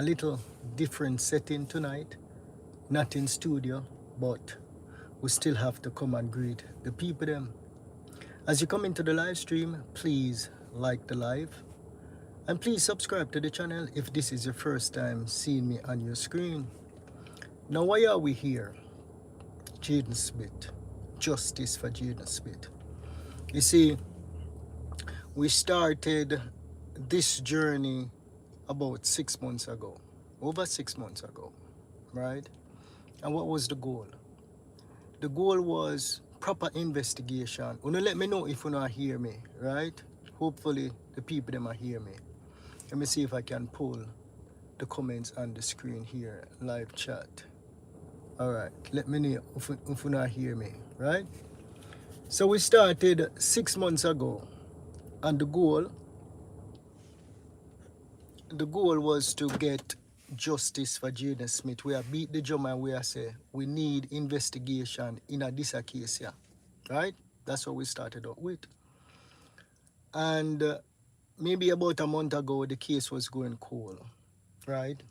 a little different setting tonight, not in studio, but we still have to come and greet the people them. As you come into the live stream, please like the live and please subscribe to the channel if this is your first time seeing me on your screen. Now, why are we here? Jaden Smith. Justice for Jaden Smith. You see, we started this journey about 6 months ago, over 6 months ago, right? And what was the goal? The goal was proper investigation. Let me know if you not hear me, right? Hopefully the people them are hear me. Let me see if I can pull the comments on the screen here, live chat. All right, let me know if you not hear me, right? So we started 6 months ago, and the goal was to get justice for Jaden Smith. We have beat the drum and we are say we need investigation in this case here, right? That's what we started out with. And maybe about a month ago, the case was going cool, right?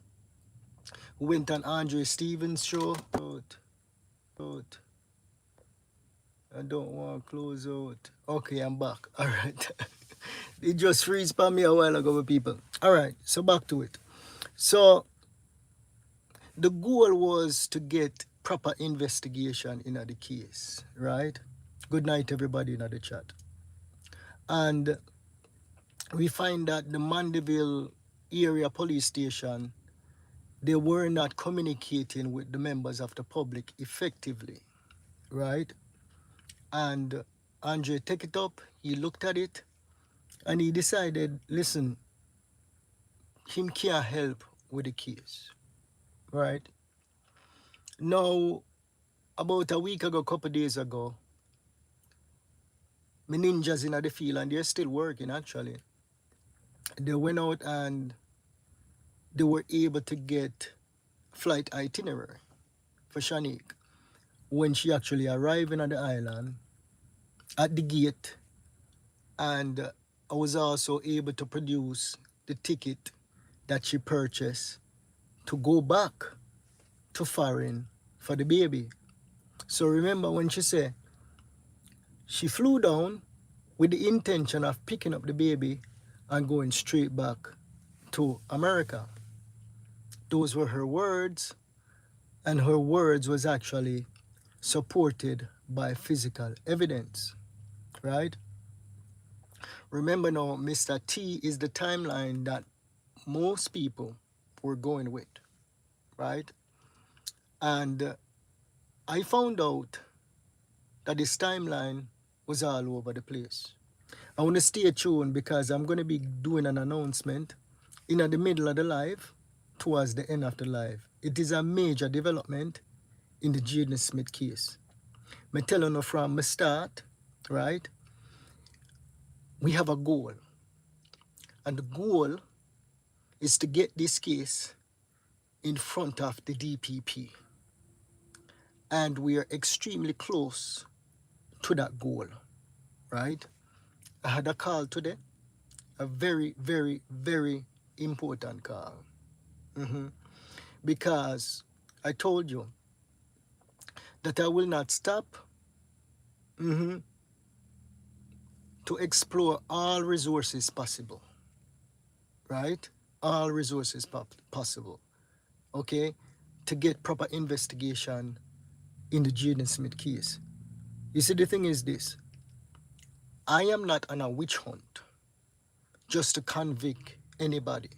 We went on Andre Stevens' show. I don't want to close out. Okay, I'm back. All right. It just freeze for me a while ago, people. All right, so back to it. So the goal was to get proper investigation in the case, right? Good night, everybody in the chat. And we find that the Mandeville area police station, they were not communicating with the members of the public effectively, right? And Andre took it up, he looked at it, and he decided, listen, him can't help with the case, right? Now, about a week ago, a couple days ago, my ninjas in the field, and they're still working actually, they went out and they were able to get flight itinerary for Shanique when she actually arrived in the island at the gate, and I was also able to produce the ticket that she purchased to go back to foreign for the baby. So remember when she said she flew down with the intention of picking up the baby and going straight back to America. Those were her words, and her words was actually supported by physical evidence, right? Remember now, Mr. T is the timeline that most people were going with, right? And I found out that this timeline was all over the place. I want to stay tuned because I'm going to be doing an announcement in the middle of the live, towards the end of the live. It is a major development in the Jaden Smith case. I'm telling you from the start, right? We have a goal. And the goal is to get this case in front of the DPP. And we are extremely close to that goal, right? I had a call today, a very, very, very important call. Because I told you that I will not stop to explore all resources possible, right? All resources possible, okay? To get proper investigation in the Jaden Smith case. You see, the thing is this. I am not on a witch hunt just to convict anybody.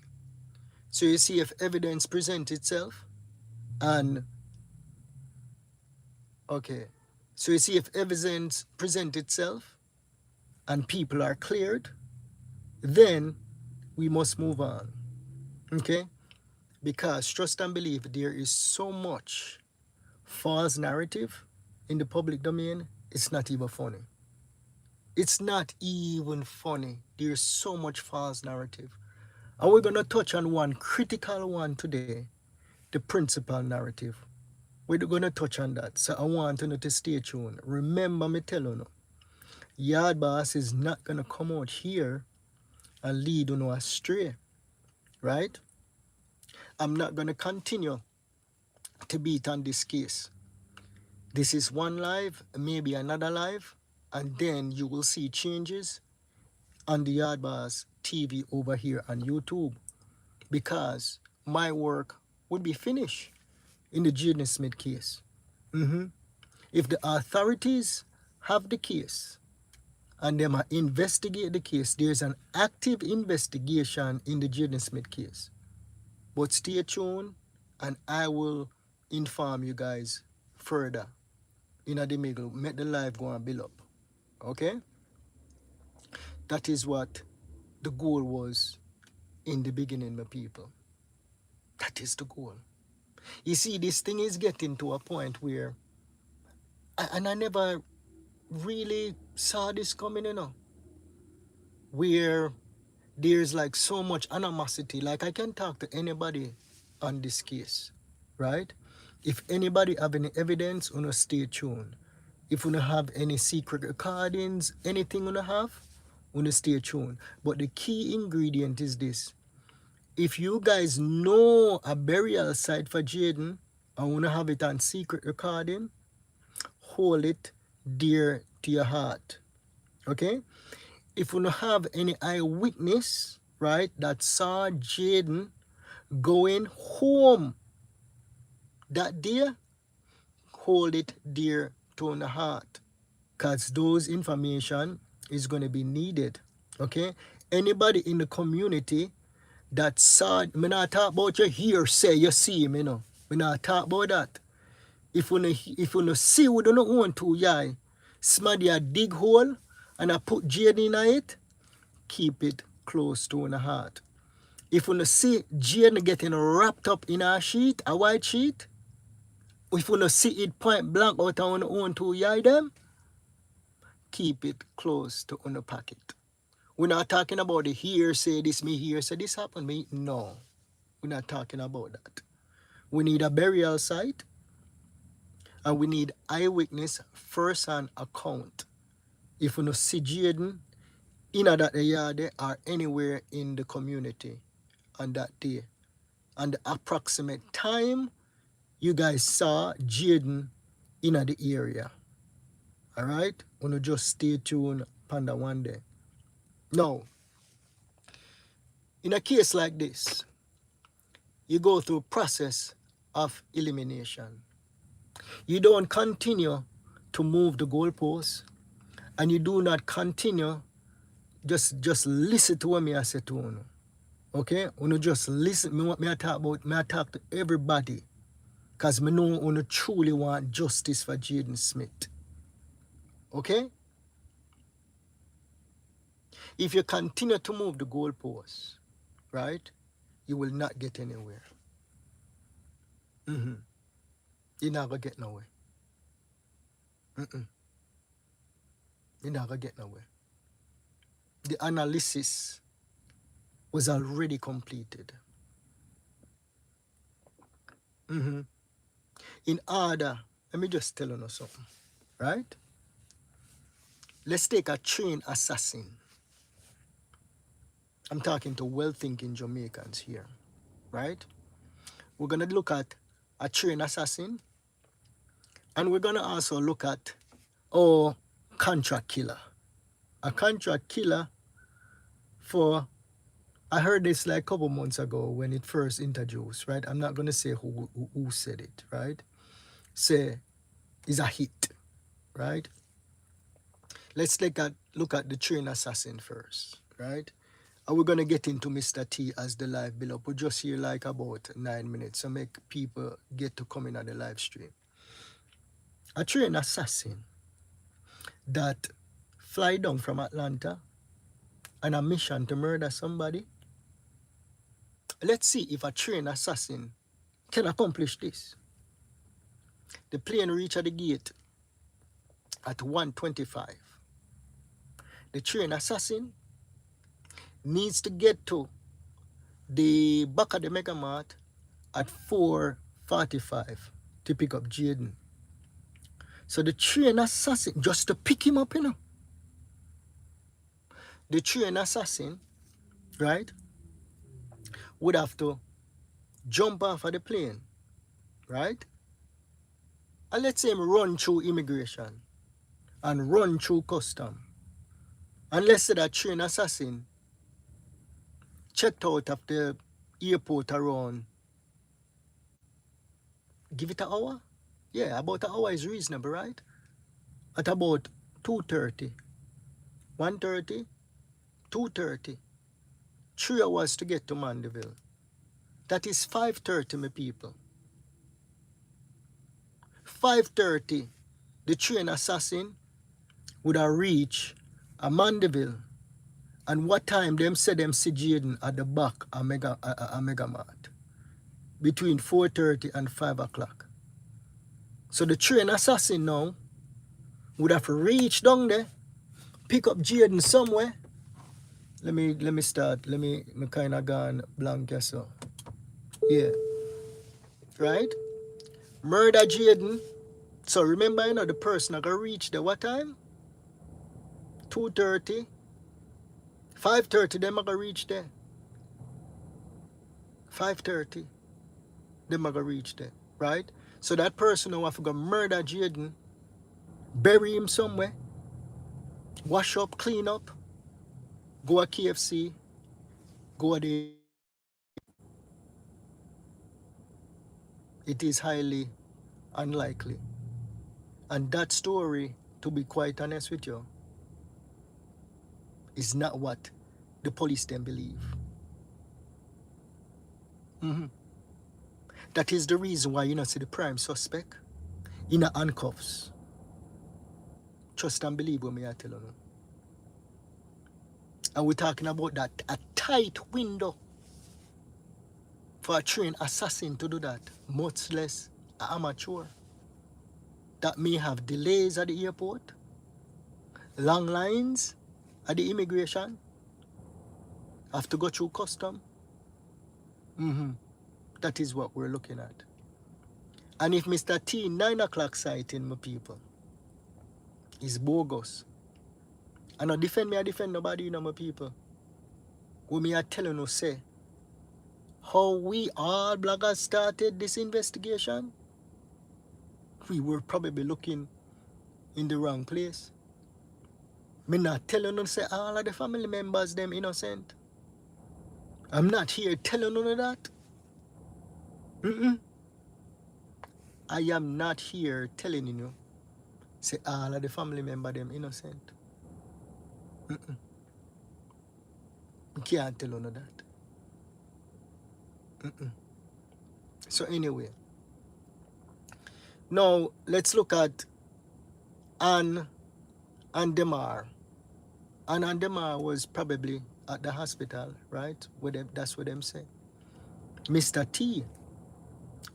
So you see, if evidence presents itself and, okay, so you see if evidence presents itself and people are cleared, then we must move on, okay? Because trust and believe, there is so much false narrative in the public domain, it's not even funny. It's not even funny. There's so much false narrative. And we're going to touch on one critical one today, the principal narrative. We're going to touch on that. So I want you to stay tuned. Remember me telling you, Yard Boss is not going to come out here and lead you astray, right? I'm not going to continue to beat on this case. This is one live, maybe another live, and then you will see changes on the YaadBoss TV over here on YouTube, because my work would be finished in the Jaden Smith case. If the authorities have the case and them investigate the case, there's an active investigation in the Jaden Smith case. But stay tuned and I will inform you guys further in the middle. Make the live go and build up. Okay? That is what the goal was in the beginning, my people. That is the goal. You see, this thing is getting to a point where, and I never really saw this coming, where there's like so much animosity. Like, I can talk to anybody on this case, right? If anybody have any evidence, stay tuned. If you have any secret recordings, anything you have, stay tuned. But the key ingredient is this. If you guys know a burial site for Jayden and want to have it on secret recording, hold it dear to your heart. Okay? If you don't have any eyewitness, right, that saw Jayden going home that day, hold it dear to the heart, because those information is going to be needed. Okay? Anybody in the community that saw, me not talk about your hearsay, you see me, me not talk about that. If you see we don't want to, somebody a dig hole and I put Jayden in it, keep it close to the heart. If you see Jayden getting wrapped up in a sheet, a white sheet, if you see it point blank out on own to them, keep it close to the pocket. We're not talking about the hearsay, this me hearsay, this happened me. No, we're not talking about that. We need a burial site and we need eyewitness first-hand account. If you see Jayden in that yard or anywhere in the community on that day, and the approximate time you guys saw Jayden in the area. All right? Just stay tuned on that one day. Now, in a case like this, you go through a process of elimination. You don't continue to move the goalposts, and you do not continue just listen to what I say to you. Okay? Just listen. I talk to everybody, because I know you truly want justice for Jaden Smith. Okay? If you continue to move the goalposts, right, you will not get anywhere. You're not going to get nowhere. You're not going to get nowhere. The analysis was already completed. In order, let me just tell you something, right? Let's take a trained assassin. I'm talking to well-thinking Jamaicans here, right? We're going to look at a trained assassin, and we're going to also look at a contract killer. A contract killer for, I heard this like a couple months ago when it first introduced, right? I'm not going to say who said it, right? Say, is a hit, right? Let's look at the trained assassin first, right? And we're going to get into Mr. T as the live below. We're just here like about 9 minutes, so make people get to come in on the live stream. A trained assassin that fly down from Atlanta on a mission to murder somebody. Let's see if a trained assassin can accomplish this. The plane reached the gate at 1:25. The trained assassin needs to get to the back of the Mega Mart at 4:45 to pick up Jayden. So the trained assassin, just to pick him up, the trained assassin, right, would have to jump off of the plane, right? And let's say him run through immigration and run through custom. And let's say that train assassin checked out of the airport around, give it an hour? Yeah, about an hour is reasonable, right? At about 2:30, 1:30, 2:30, 3 hours to get to Mandeville. That is 5:30, my people. 5:30, the train assassin would have reached a Mandeville. And what time them said them see Jayden at the back a mega mart? Between 4:30 and 5 o'clock. So the train assassin now would have reached down there, pick up Jayden somewhere. Let me start. Let me kind of gone blank here, so. Yeah. Right? Murder Jayden. So remember, you know, the person that reach there what time? 2:30. 5:30 them are gonna reach there. 5:30 them are gonna reach there. Right? So that person who have to go murder Jayden, bury him somewhere, wash up, clean up, go to KFC, go there. It is highly unlikely. And that story, to be quite honest with you, is not what the police then believe. Mm-hmm. That is the reason why you not see the prime suspect in a handcuffs. Trust and believe what me I tell you. And we're talking about that a tight window for a trained assassin to do that, much less an amateur. That may have delays at the airport, long lines at the immigration, have to go through custom. Mm-hmm. That is what we're looking at. And if Mr. T 9 o'clock sighting, my people, is bogus. I don't defend me, I defend nobody, you know, my people. What me are telling you, say, how we all bloggers started this investigation, we were probably looking in the wrong place. Me not telling you, say, all of the family members, them innocent. I'm not here telling you that. Mm-mm. I am not here telling you, say, all of the family members, them innocent. Mm-mm. I can't tell you that. Mm-mm. So anyway, now let's look at Ann and Demar. Ann and Demar was probably at the hospital, right? That's what them say. Mr. T,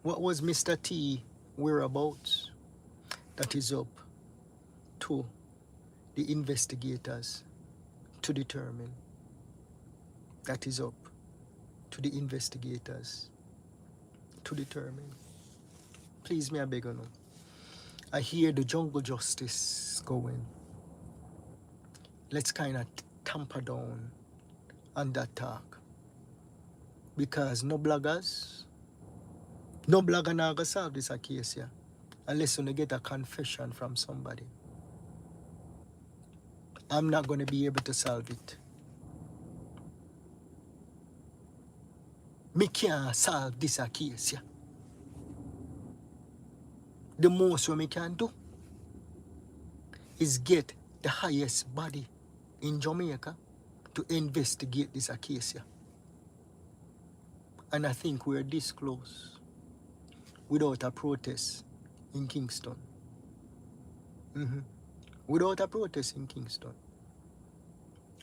what was Mr. T whereabouts? That is up to the investigators to determine. That is up to the investigators to determine. Please, me I beg you. I hear the jungle justice going. Let's kind of tamper down on that talk. Because no blogger now gonna solve this case here. Unless you get a confession from somebody. I'm not gonna be able to solve it. Me can't solve this case here. The most what me can do is get the highest body in Jamaica to investigate this case here. And I think we're this close without a protest in Kingston. Mm-hmm. Without a protest in Kingston.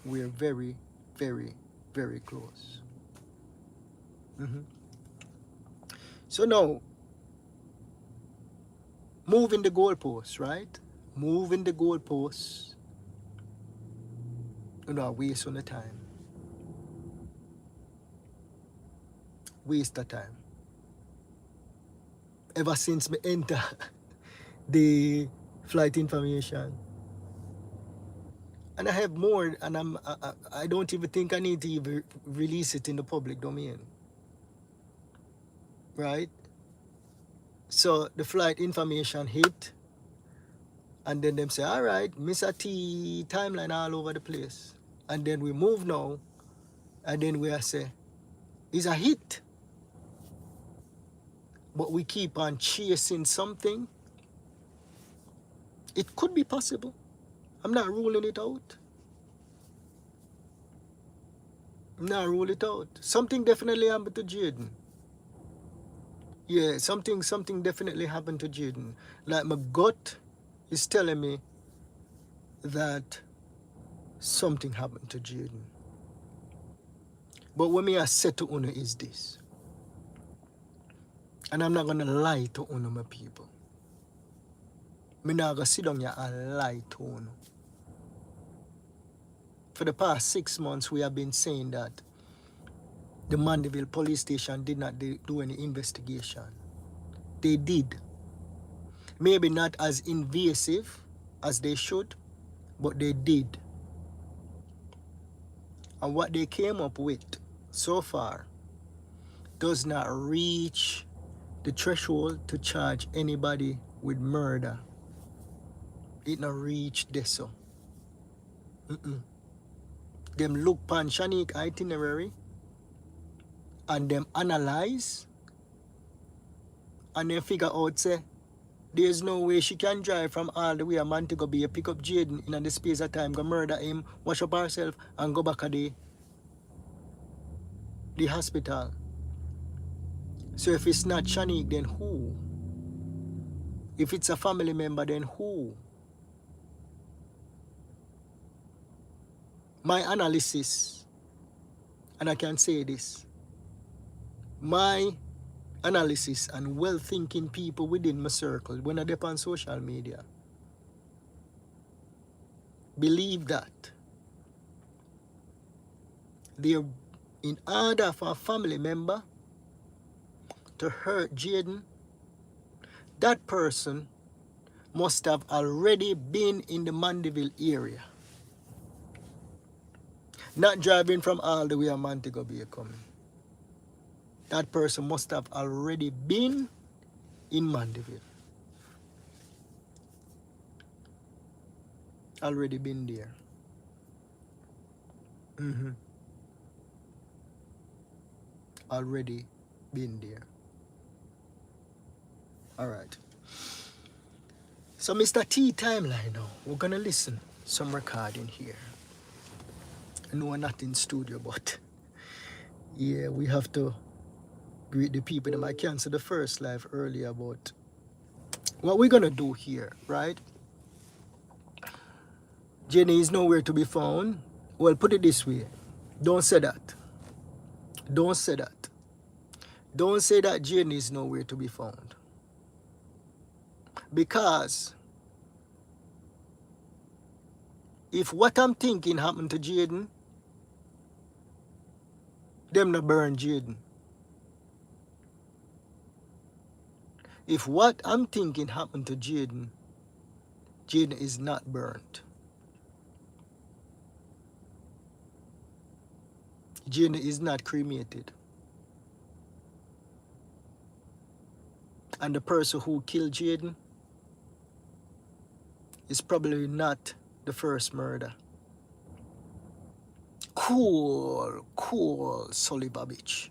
We're very, very, very close. Mm-hmm. So now, moving the goalposts, right? Moving the goalposts. You know, waste on the time. Waste the time. Ever since me enter the flight information. And I have more, and I don't even think I need to even release it in the public domain. right? So the flight information hit, and then them say, all right, Mr. T timeline all over the place. And then we move now, and then we say, it's a hit. But we keep on chasing something. It could be possible. I'm not ruling it out. I'm not ruling it out. Something definitely happened to Jayden. Yeah, something definitely happened to Jayden. Like my gut is telling me that something happened to Jayden. But what me I say to Uno is this. And I'm not gonna lie to Uno, my people. Me not gonna sit down here and lie to Uno. For the past 6 months, we have been saying that the Mandeville police station did not do any investigation. They did. Maybe not as invasive as they should, but they did. And what they came up with so far does not reach the threshold to charge anybody with murder. It not reach this so. Them look pan Shanique itinerary and them analyze and then figure out say there's no way she can drive from all the way a Montego Bay, pick up Jayden in the space of time, go murder him, wash up herself, and go back to the hospital. So if it's not Shanique, then who? If it's a family member, then who? My analysis, and I can say this, my analysis and well-thinking people within my circle, when I dep on social media, believe that in order for a family member to hurt Jayden, that person must have already been in the Mandeville area. Not driving from all the way to Montego Bay coming. That person must have already been in Mandeville. Already been there. Already been there. All right. So Mr. T timeline now. We're gonna listen some recording here. I know we're not in studio, but yeah, we have to greet the people that might cancel the first live earlier, but what we're gonna do here, right? Jenny is nowhere to be found. Well, put it this way. Don't say that. Don't say that. Don't say that Jenny is nowhere to be found. Because if what I'm thinking happened to Jayden, them not burn Jayden. If what I'm thinking happened to Jayden, Jayden is not burnt. Jayden is not cremated. And the person who killed Jayden is probably not the first murder. Cool, Sully Babbage.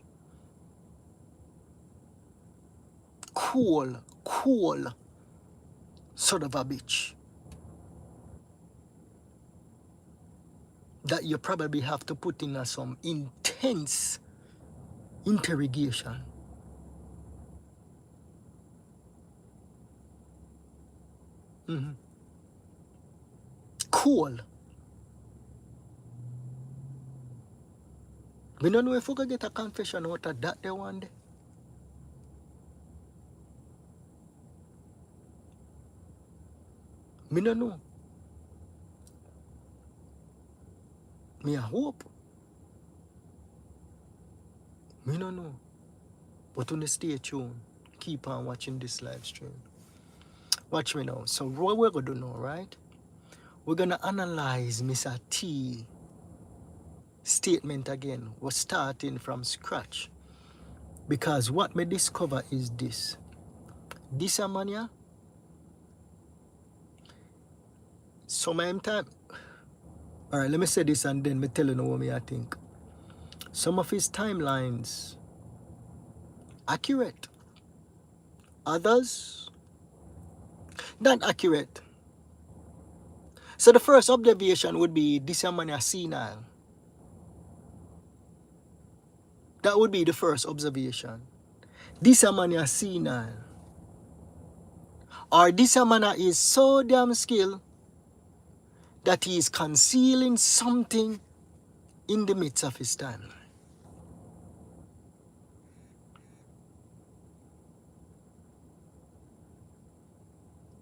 Cool, son of a bitch. That you probably have to put in some intense interrogation. Cool. We don't know if we can get a confession out of that day one day. Me don't know. Me I hope. Me don't know. But on the stay tuned. Keep on watching this live stream. Watch me now. So what we're going to do now, right? We're going to analyze Mr. T statement again. We're starting from scratch. Because what me discover is this. This a man ya, time. Alright, let me say this and then me tell you what me I think. Some of his timelines accurate. Others not accurate. So the first observation would be this man is senile. That would be the first observation. This man is senile. Or this man is so damn skilled that he is concealing something in the midst of his timeline.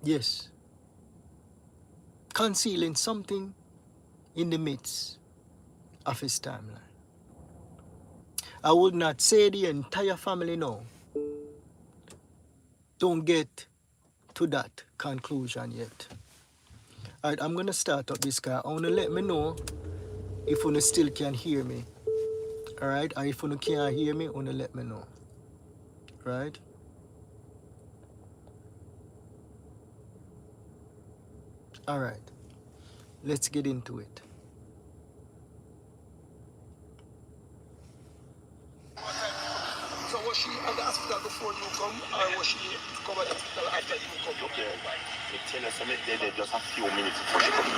Yes. Concealing something in the midst of his timeline. I would not say the entire family no. Don't get to that conclusion yet. Alright, I'm gonna start up this car. I wanna let me know if you still can hear me. Alright, or if you can't hear me, wanna let me know. Right? Alright. Let's get into it. So was she at the hospital before you come, or was she come at the hospital after you come? Okay. Tell us they just a few minutes before she comes.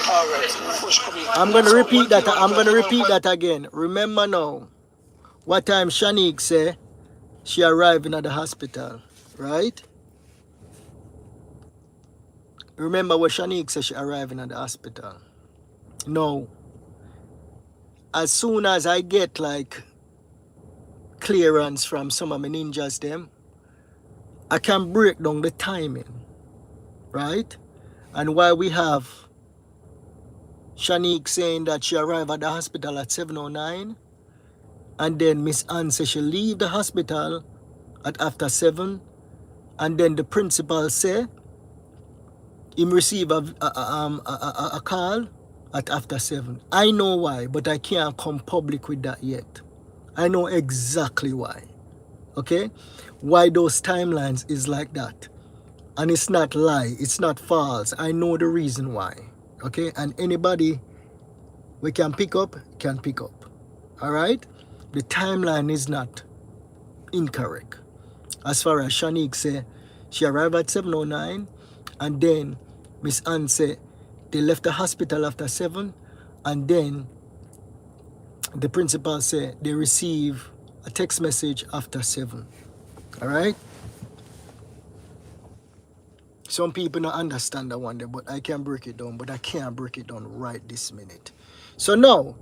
Alright, before she comes. I'm gonna repeat that. I'm gonna repeat that again. Remember now, what time Shanique say she arriving at the hospital, right? Remember what Shanique said she arriving at the hospital. No. As soon as I get like clearance from some of my ninjas them, I can break down the timing, right? And while we have Shanique saying that she arrived at the hospital at 7:09, and then Miss Ann says she leave the hospital at after 7, and then the principal say him receive a call at after 7. I know why, but I can't come public with that yet. I know exactly why. Okay? Why those timelines is like that. And it's not lie, it's not false. I know the reason why. Okay? And anybody we can pick up. Alright? The timeline is not incorrect. As far as Shanique say, she arrived at 7:09, and then Miss Ann say they left the hospital after 7, and then the principal say they receive a text message after 7. Alright? Some people don't understand that one day, but I can break it down, but I can't break it down right this minute. So now,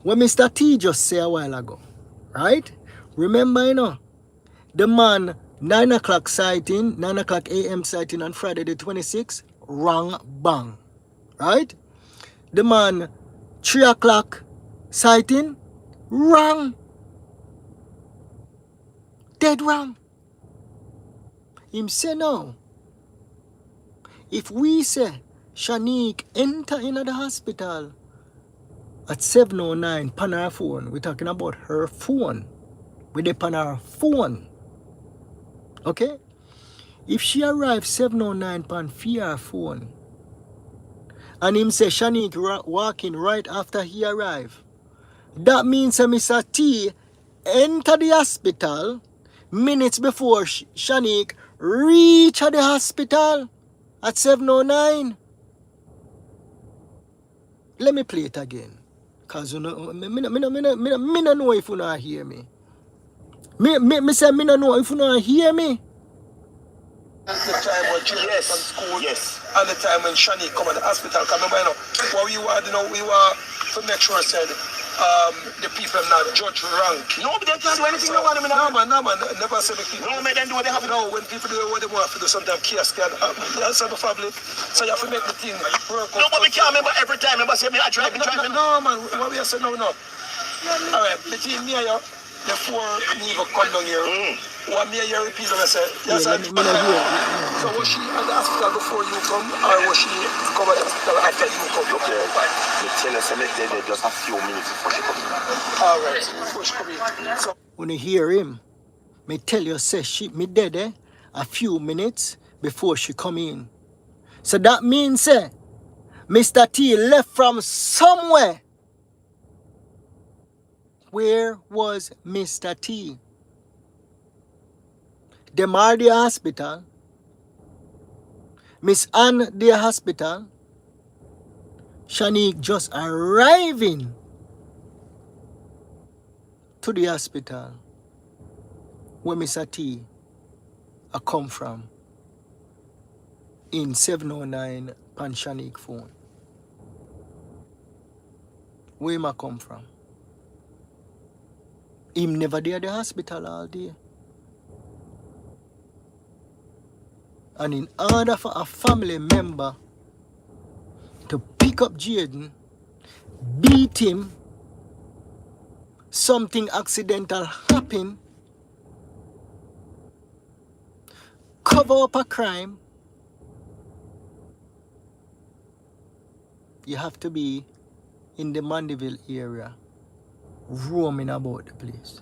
what Mr. T just said a while ago, right? Remember, you know, the man 9 o'clock sighting, 9 o'clock a.m. sighting on Friday the 26th, wrong bang, right? The man 3 o'clock sighting, wrong, dead wrong. Him say no. If we say Shanique enter into the hospital at 7:09 pan her phone, we're talking about her phone. With the pan her phone. Okay? If she arrives 7:09 pan her phone, and him say Shanique walking right after he arrived, that means Mr. T enter the hospital minutes before Shanique reach at the hospital at 7:09. Let me play it again. Because you know, me no know if you not hear me. Me say me no know if you not hear me. The time when children from school, yes, and the time when Shani come at the hospital. Because remember, you know, what we were, you know, we were to make sure said the people not judge rank. No, but they can't do anything they want. No man, never say the people. No, man, they do what they have to do. No, when people do what they want to do, sometimes chaos can happen. That's the family. So you have to make the thing work. No, but we can't remember every time. Remember, say me I driving. No, man, what we are saying, no. All right, between me and you, before me even come down here, what me and you repeat what I said. Yes, I so was she at the hospital before you come, or was she come at the hospital after you come? Okay, you tell us they just a few minutes before she comes. All right, before she comes in. So when you hear him, Me tell you, say me dead a few minutes before she come in. So that means Mr. T left from somewhere. Where was Mr. T? Them are the hospital. Miss Ann the hospital. Shanique just arriving to the hospital where Mr. T I come from in 709 pan Shanique phone. Where him I come from? Him never there at the hospital all day. And in order for a family member to pick up Jayden, beat him, something accidental happen, cover up a crime, you have to be in the Mandeville area, roaming about the place.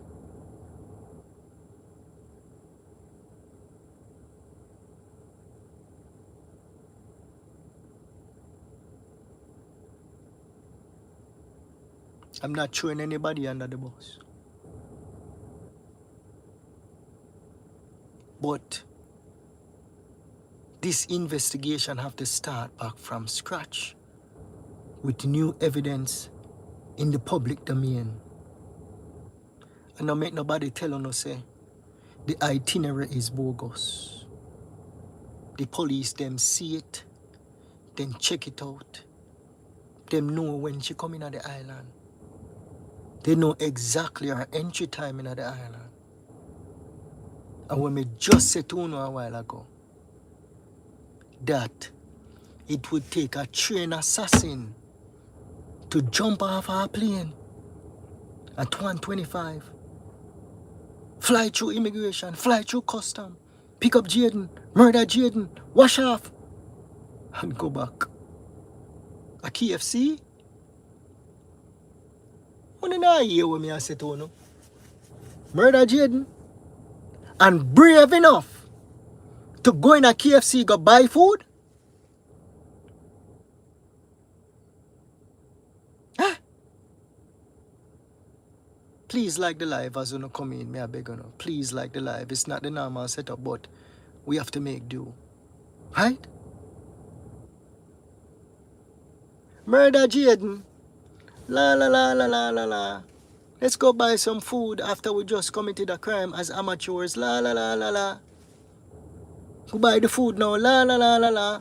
I'm not throwing anybody under the bus. But this investigation have to start back from scratch with new evidence in the public domain. And don't make nobody tell on us say the itinerary is bogus. The police them see it, then check it out. Them know when she come in at the island. They know exactly her entry time in the island. And when me just said to you a while ago that it would take a trained assassin to jump off our plane at 125, fly through immigration, fly through custom, pick up Jayden, murder Jayden, wash off, and go back. A KFC? When I hear what me I say to you, murder Jayden, and brave enough to go in a KFC go buy food? Huh? Please like the live as you know come in, me I beg you know. Please like the live. It's not the normal setup, but we have to make do. Right? Murder Jayden. La la la la la la la. Let's go buy some food after we just committed a crime as amateurs. La la la la la. Go buy the food now. La la la la la.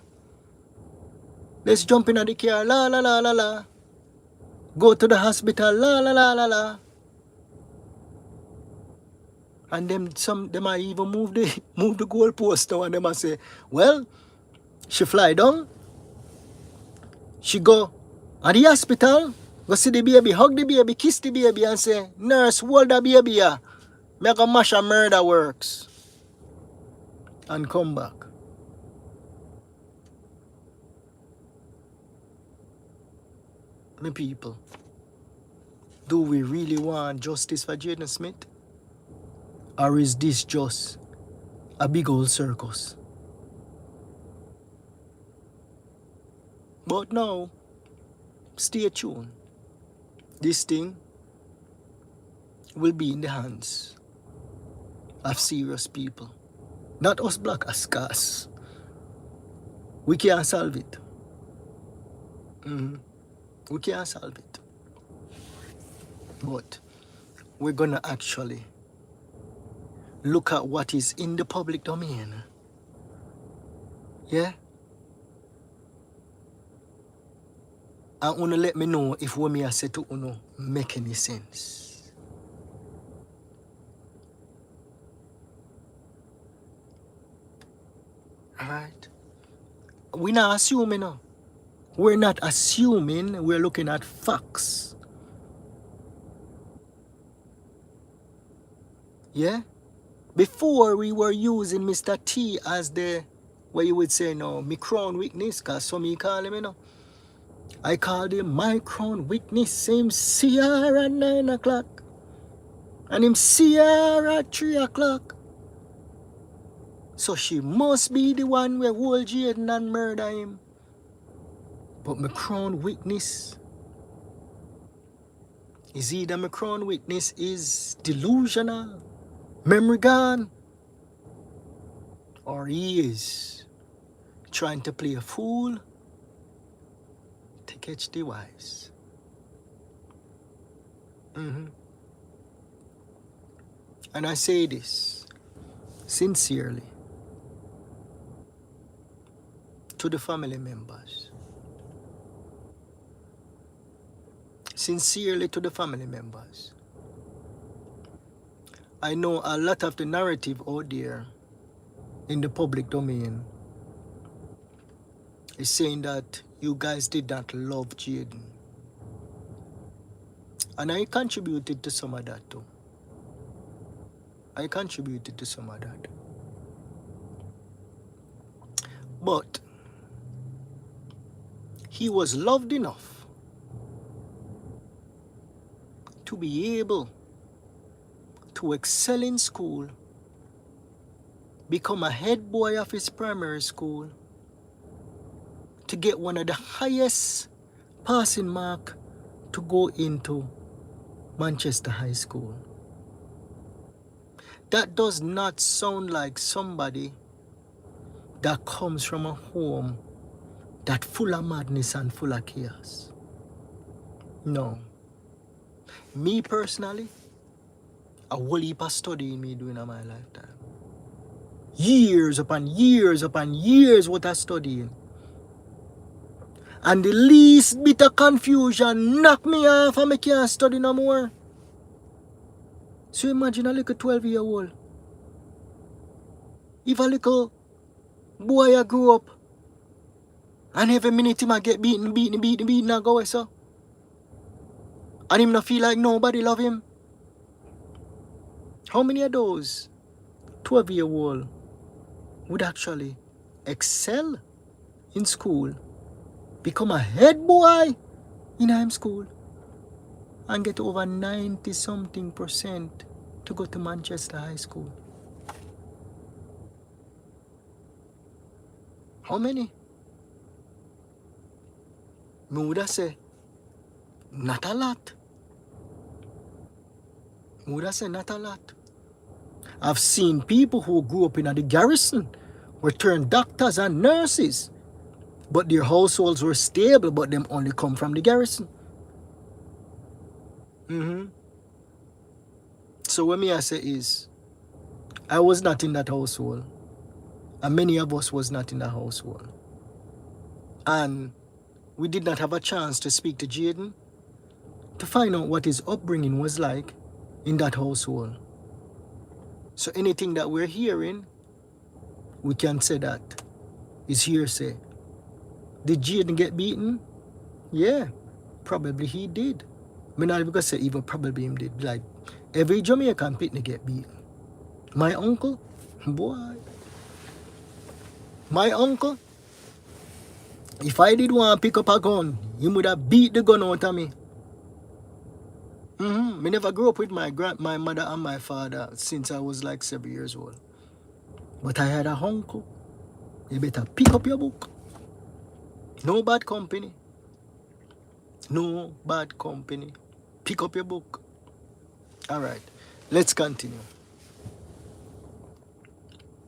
Let's jump in the car. La la la la la. Go to the hospital. La la la la la. And them might even move the goalpost now and them might say, well, she fly down. She go at the hospital. Go see the baby, hug the baby, kiss the baby and say, nurse, hold the baby here. Make a mash a murder works. And come back. My people, do we really want justice for Jaden Smith? Or is this just a big old circus? But now, stay tuned. This thing will be in the hands of serious people. Not us black as cast. We can't solve it. We can't solve it. But we're gonna actually look at what is in the public domain. Yeah? And wanna let me know if what me I say to you make any sense. Alright? We're not assuming now. We're not assuming, we're looking at facts. Yeah? Before we were using Mr. T as the, what you would say no, me crown witness, because some me call him, you know. I called him my crown witness, same CR at 9 o'clock. And him see her at 3 o'clock. So she must be the one where hold Jayden and murder him. But my crown witness is either my crown witness is delusional, memory gone, or he is trying to play a fool to catch the wise. And I say this sincerely to the family members. Sincerely to the family members. I know a lot of the narrative out there in the public domain is saying that you guys did not love Jayden. And I contributed to some of that too. I contributed to some of that. But he was loved enough to be able to excel in school, become a head boy of his primary school, to get one of the highest passing mark to go into Manchester High School. That does not sound like somebody that comes from a home that full of madness and full of chaos. No. Me personally, a whole heap of studying me doing in my lifetime. Years upon years upon years what I studying. And the least bit of confusion knock me off and I can't study no more. So imagine a little 12-year-old. If a little boy I grew up and every minute him I get beaten and go away so. And him not feel like nobody love him. How many of those 12-year-old would actually excel in school, become a head boy in high school, and get over 90-something% to go to Manchester High School? How many? Me would say, not a lot. Me would say, not a lot. I've seen people who grew up in the garrison were turned doctors and nurses, but their households were stable, but them only come from the garrison. So what me I say is, I was not in that household, and many of us was not in that household. And we did not have a chance to speak to Jayden to find out what his upbringing was like in that household. So anything that we're hearing, we can say that is hearsay. Did Jayden get beaten? Yeah, probably he did. I'm not even gonna say even probably him did. Like every Jamaican pitney get beaten. My uncle, boy. My uncle, if I did want to pick up a gun, he would have beat the gun out of me. Me never grew up with my mother and my father since I was like 7 years old. But I had a uncle. You better pick up your book. No bad company. No bad company. Pick up your book. Alright, let's continue.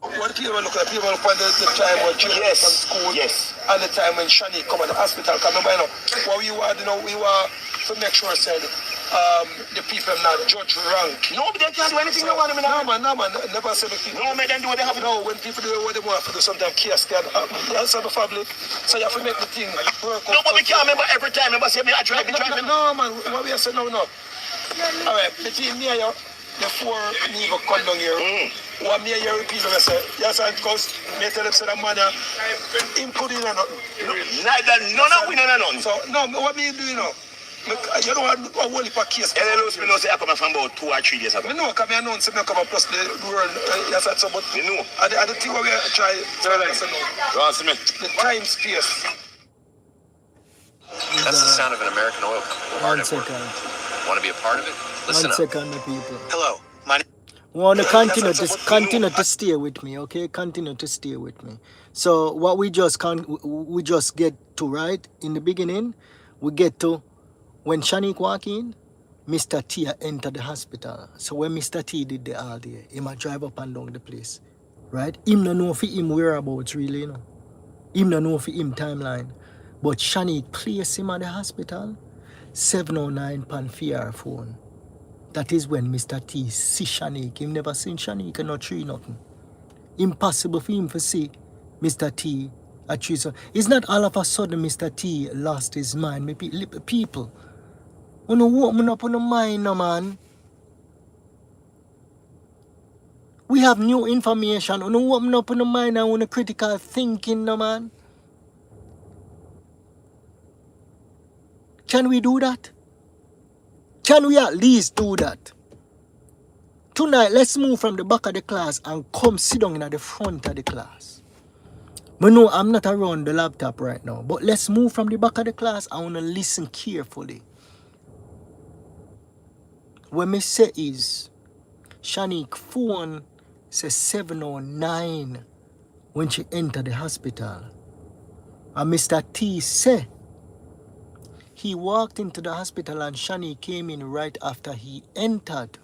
What people look at, people look at the time when children from school, and the time when Shani come to the hospital. Because remember, you know, what we were, we were to make sure said the people not judge rank. No, but they can't do anything they want to do. No man, never say the people. No, make them do what they have to do. No, when people do what they want to do, sometimes chaos can happen. That's the family. So you have to make the thing work. No, but we can't remember every time. Remember, say me, I drive. No, man, what we are saying now. All right, between me and you, the four never come down here. What me and you repeat when I say, yes, and because me tell them say that man, him put in or nothing. Neither, none, we none. So, no, what me do, you know? You don't want a whole heap of case. Hello, me know say I come from about 2 or 3 days ago. I know, because I announced me come plus the world, yes, and so, but you know. And the thing where we try, the time space. That's the sound of an American oil company. One second. Want to be a part of it? Listen One up. second, my people. Hello, my name. Want to continue That's to what we continue know. to stay with me, okay? Continue to stay with me. So what we just get to right in the beginning, we get to when Shanique walk in, Mr. T entered the hospital. So when Mr. T did the all day, he might drive up and down the place, right? Him no know for him whereabouts really, you know. Him no know for him timeline, but Shanique placed him at the hospital. 709 pan fear phone. That is when Mr. T see Shanique. Him never seen Shanique and no tree nothing. Impossible for him to see Mr. T a tree. So it's not all of a sudden Mr. T lost his mind. Maybe people. You know what up on the mind no man. We have new information. You know what up on the mind and on the critical thinking no man. Can we do that? Can we at least do that? Tonight, let's move from the back of the class and come sit down in the front of the class. But no, I'm not around the laptop right now. But let's move from the back of the class. I want to listen carefully. What me say is, Shanique phone says 709 when she entered the hospital. And Mr. T say he walked into the hospital and Shanique came in right after he entered.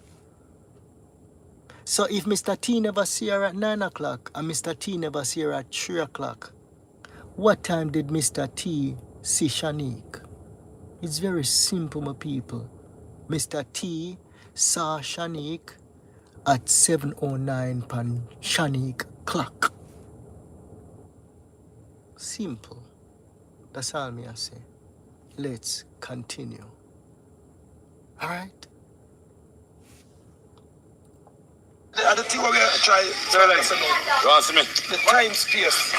So if Mr. T never see her at 9 o'clock and Mr. T never see her at 3 o'clock, what time did Mr. T see Shanique? It's very simple, my people. Mr. T saw Shanique at 7:09 pan Shanique clock. Simple. That's all me I say. Let's continue. Alright? The thing where we try to listen now. The time space.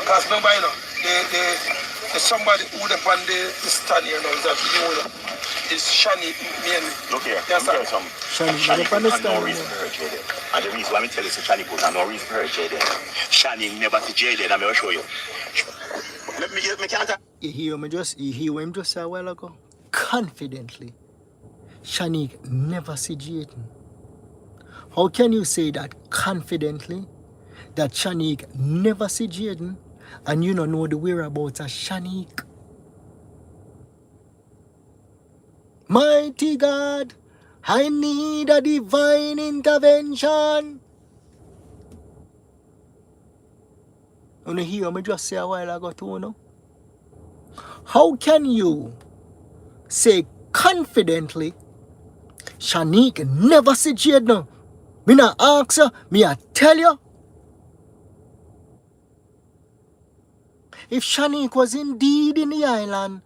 Because remember, you know, the somebody who upon the stand here now is that you know, is Shani mainly. Look here. Yes, sir. Shanique Shani never put no understand. reason for her, Jayden. And the reason why I tell you, Shani put no reason for her, Jayden. Shani never see Jayden. I'm going to show you. Let me can't. You hear him just say a while ago? Confidently. Shanique never see Jayden. How can you say that confidently? That Shanique never see Jayden and you don't know the whereabouts of Shanique? Mighty God, I need a divine intervention. You hear me just say a while ago too, you know? How can you say confidently Shanique never see Jayden? Me not ask you, me I tell you. If Shanique was indeed in the island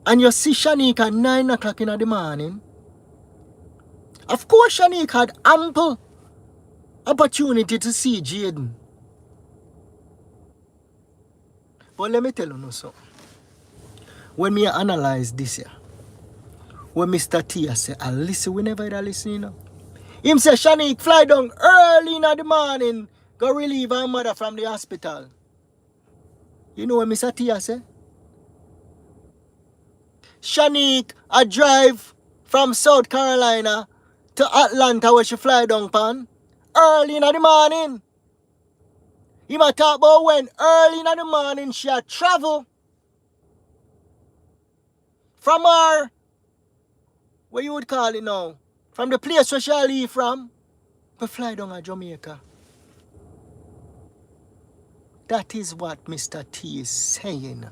and you see Shanique at 9 o'clock in the morning, of course Shanique had ample opportunity to see Jayden. But let me tell you something. When me analyze this here, when Mr. T say, I listen whenever I listen, you know. Him say Shanique fly down early in the morning, go relieve her mother from the hospital. You know what Mr. T say? Shanique a drive from South Carolina to Atlanta where she fly down pan early in the morning. He might talk about when early in the morning she a travel from her, what you would call it now, from the place where she leave from, to fly down to Jamaica. That is what Mr. T is saying.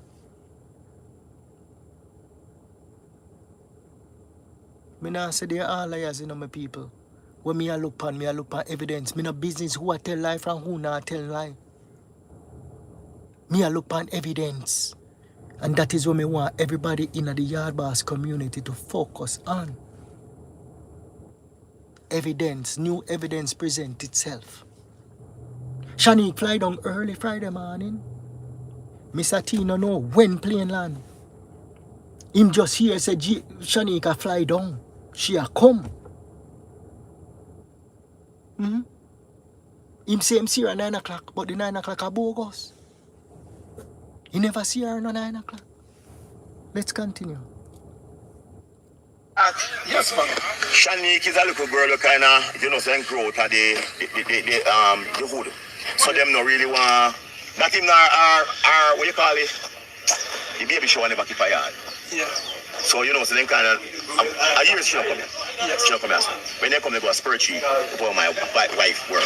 Me not say they are all liars, you know, my people. When me a look on evidence. Me no business who I tell lie from who not tell lie. Me a look on evidence. And that is what me want everybody in the Yard Boss community to focus on. Evidence, new evidence present itself. Shanique fly down early Friday morning. Mr. T no know when plane land. Him just here say Shanique a fly down. She a come. Him say him see her at 9 o'clock, but the 9 o'clock a bogus. He never see her at 9 o'clock. Let's continue. Yes, man. Shanique is a little girl who kind of, you know, saying grow out of the hood. So them not really want, not even our what you call it, the baby shower never keep a yard. Yeah. So, you know, so them kind of, a year she not come here. Yes. She not come here. So when they come, they go a spiritual for my wife work.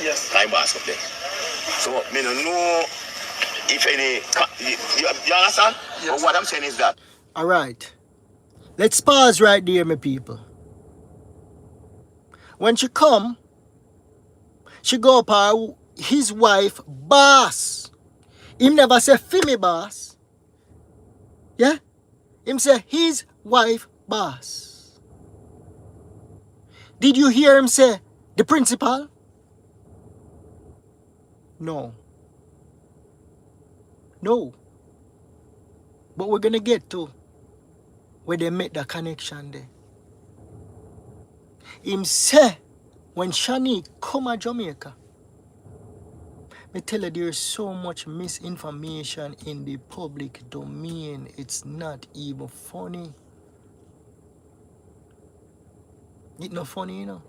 Yes. Time boss up there. So, me don't know if any, you understand? Yes. But what I'm saying is that. All right. Let's pause right there, my people. When she come, she go up her, his wife, boss. Him never say Fimi boss. Yeah? Him say his wife, boss. Did you hear him say the principal? No. No. But we're gonna get to where they make the connection there. Him say, when Shani come to Jamaica, me tell you there's so much misinformation in the public domain. It's not even funny. It's not funny, you know.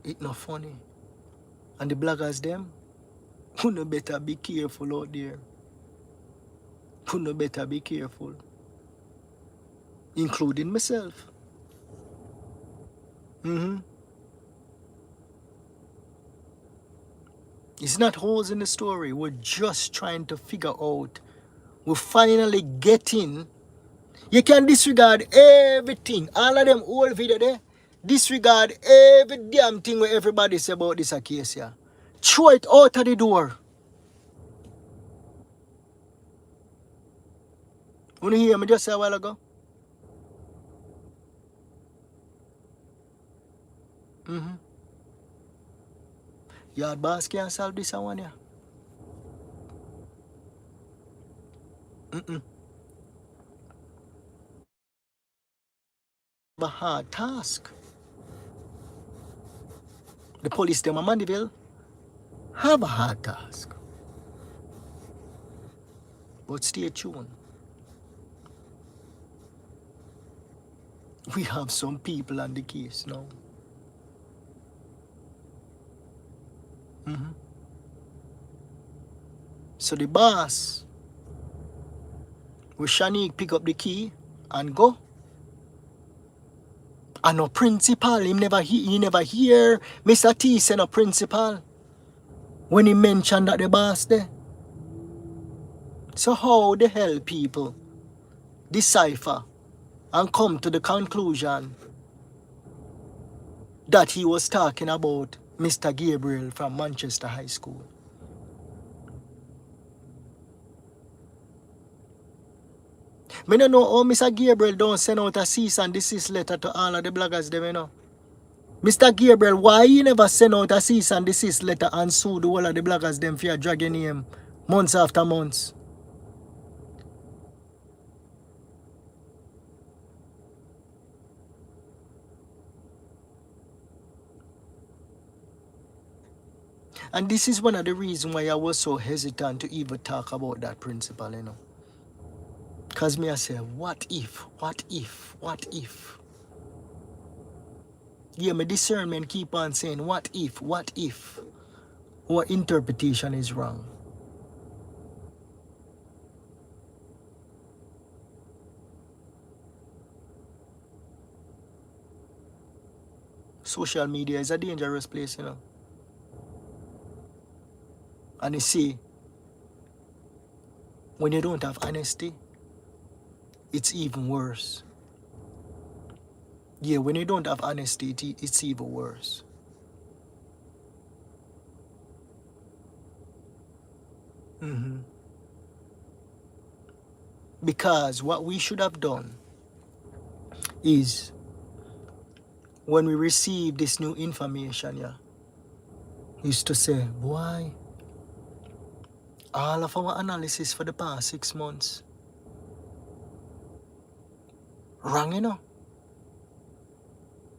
It's not funny. And the bloggers them, who no better be careful out there. Who no better be careful. Including myself. It's not holes in the story. We're just trying to figure out. We're finally getting. You can disregard everything. All of them old video there. Disregard every damn thing where everybody say about this case here. Throw it out of the door. You hear me just say a while ago? Yard boss can't solve this one here. A hard task. The police them in Mandeville have a hard task. But stay tuned. We have some people on the case now. So the boss, with Shanique pick up the key and go. And no principal, he never hear Mr. T say no principal when he mentioned that the boss there. So how the hell people decipher and come to the conclusion that he was talking about Mr. Gabriel from Manchester High School? I don't know how Mr. Gabriel don't send out a cease and desist letter to all of the bloggers them, you know. Mr. Gabriel, why you never send out a cease and desist letter and sue the whole of the bloggers them for your dragging name months after months? And this is one of the reasons why I was so hesitant to even talk about that principle, you know. Because me I say, what if? Yeah, my discernment keep on saying, what if? Our interpretation is wrong. Social media is a dangerous place, you know. And you see, when you don't have honesty, it's even worse. Yeah, when you don't have honesty, it's even worse. Because what we should have done is, when we receive this new information, yeah, is to say, boy, all of our analysis for the past 6 months, wrong, you know.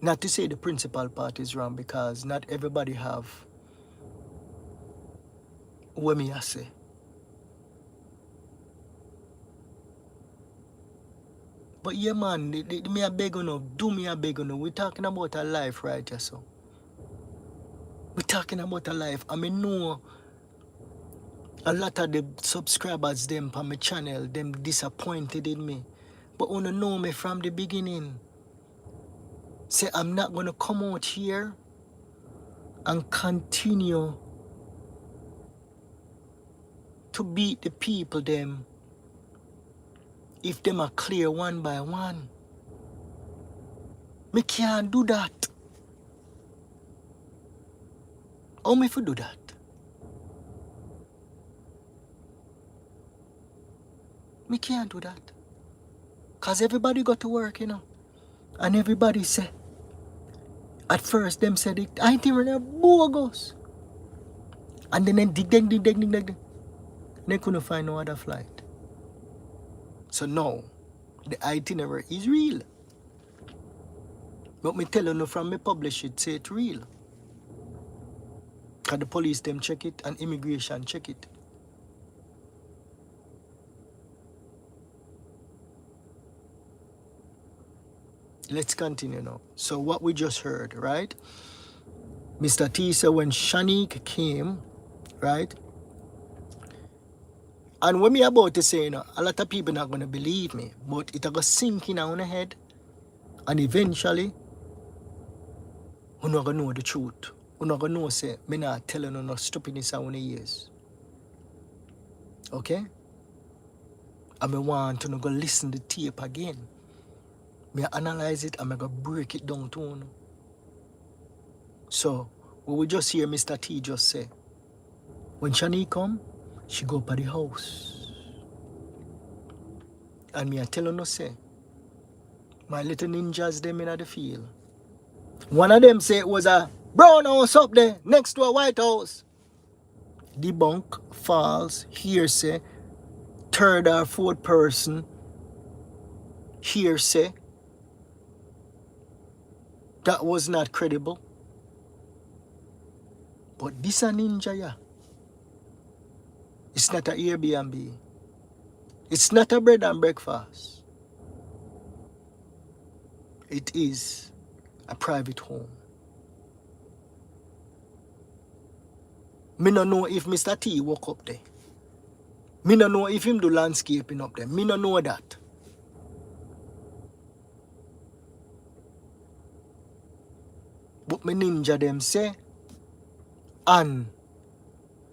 Not to say the principal part is wrong, because not everybody have what me I say. But yeah, man, me a beg on, do me a beg on. We're talking about a life, right? Yeah, so we're talking about a life. I mean, know a lot of the subscribers them on my channel, them disappointed in me. But wanna know me from the beginning. Say I'm not gonna come out here and continue to beat the people them if them are clear one by one. Me can't do that. How me for do that? Me can't do that. Cause everybody got to work, you know. And everybody say, at first them said it, I think we're bogus. And then dig. They couldn't find no other flight. So now, the itinerary is real. But me tell you from me publish it, say it's real. Cause the police them check it and immigration check it. Let's continue now. So what we just heard, right? Mr. T said when Shanique came, right? And when me about to say, you know, a lot of people not gonna believe me, but it go sink in our head, and eventually, we're not gonna know the truth. We're not gonna know say me not telling you no stupidness on the ears. Okay? And me want to go listen to the tape again. Me analyze it and me go break it down to you. So what we just hear Mr. T just say, when Shani come, she go up at the house. And me I tell you say, my little ninjas them in the field. One of them say it was a brown house up there next to a white house. Debunk, false, hearsay, third or fourth person, hearsay. That was not credible. But this a ninja, yeah. It's not a Airbnb. It's not a bread and breakfast. It is a private home. Me no know if Mr. T walk up there. Me no know if him do landscaping up there. Me no know that. But me ninja them say, Ann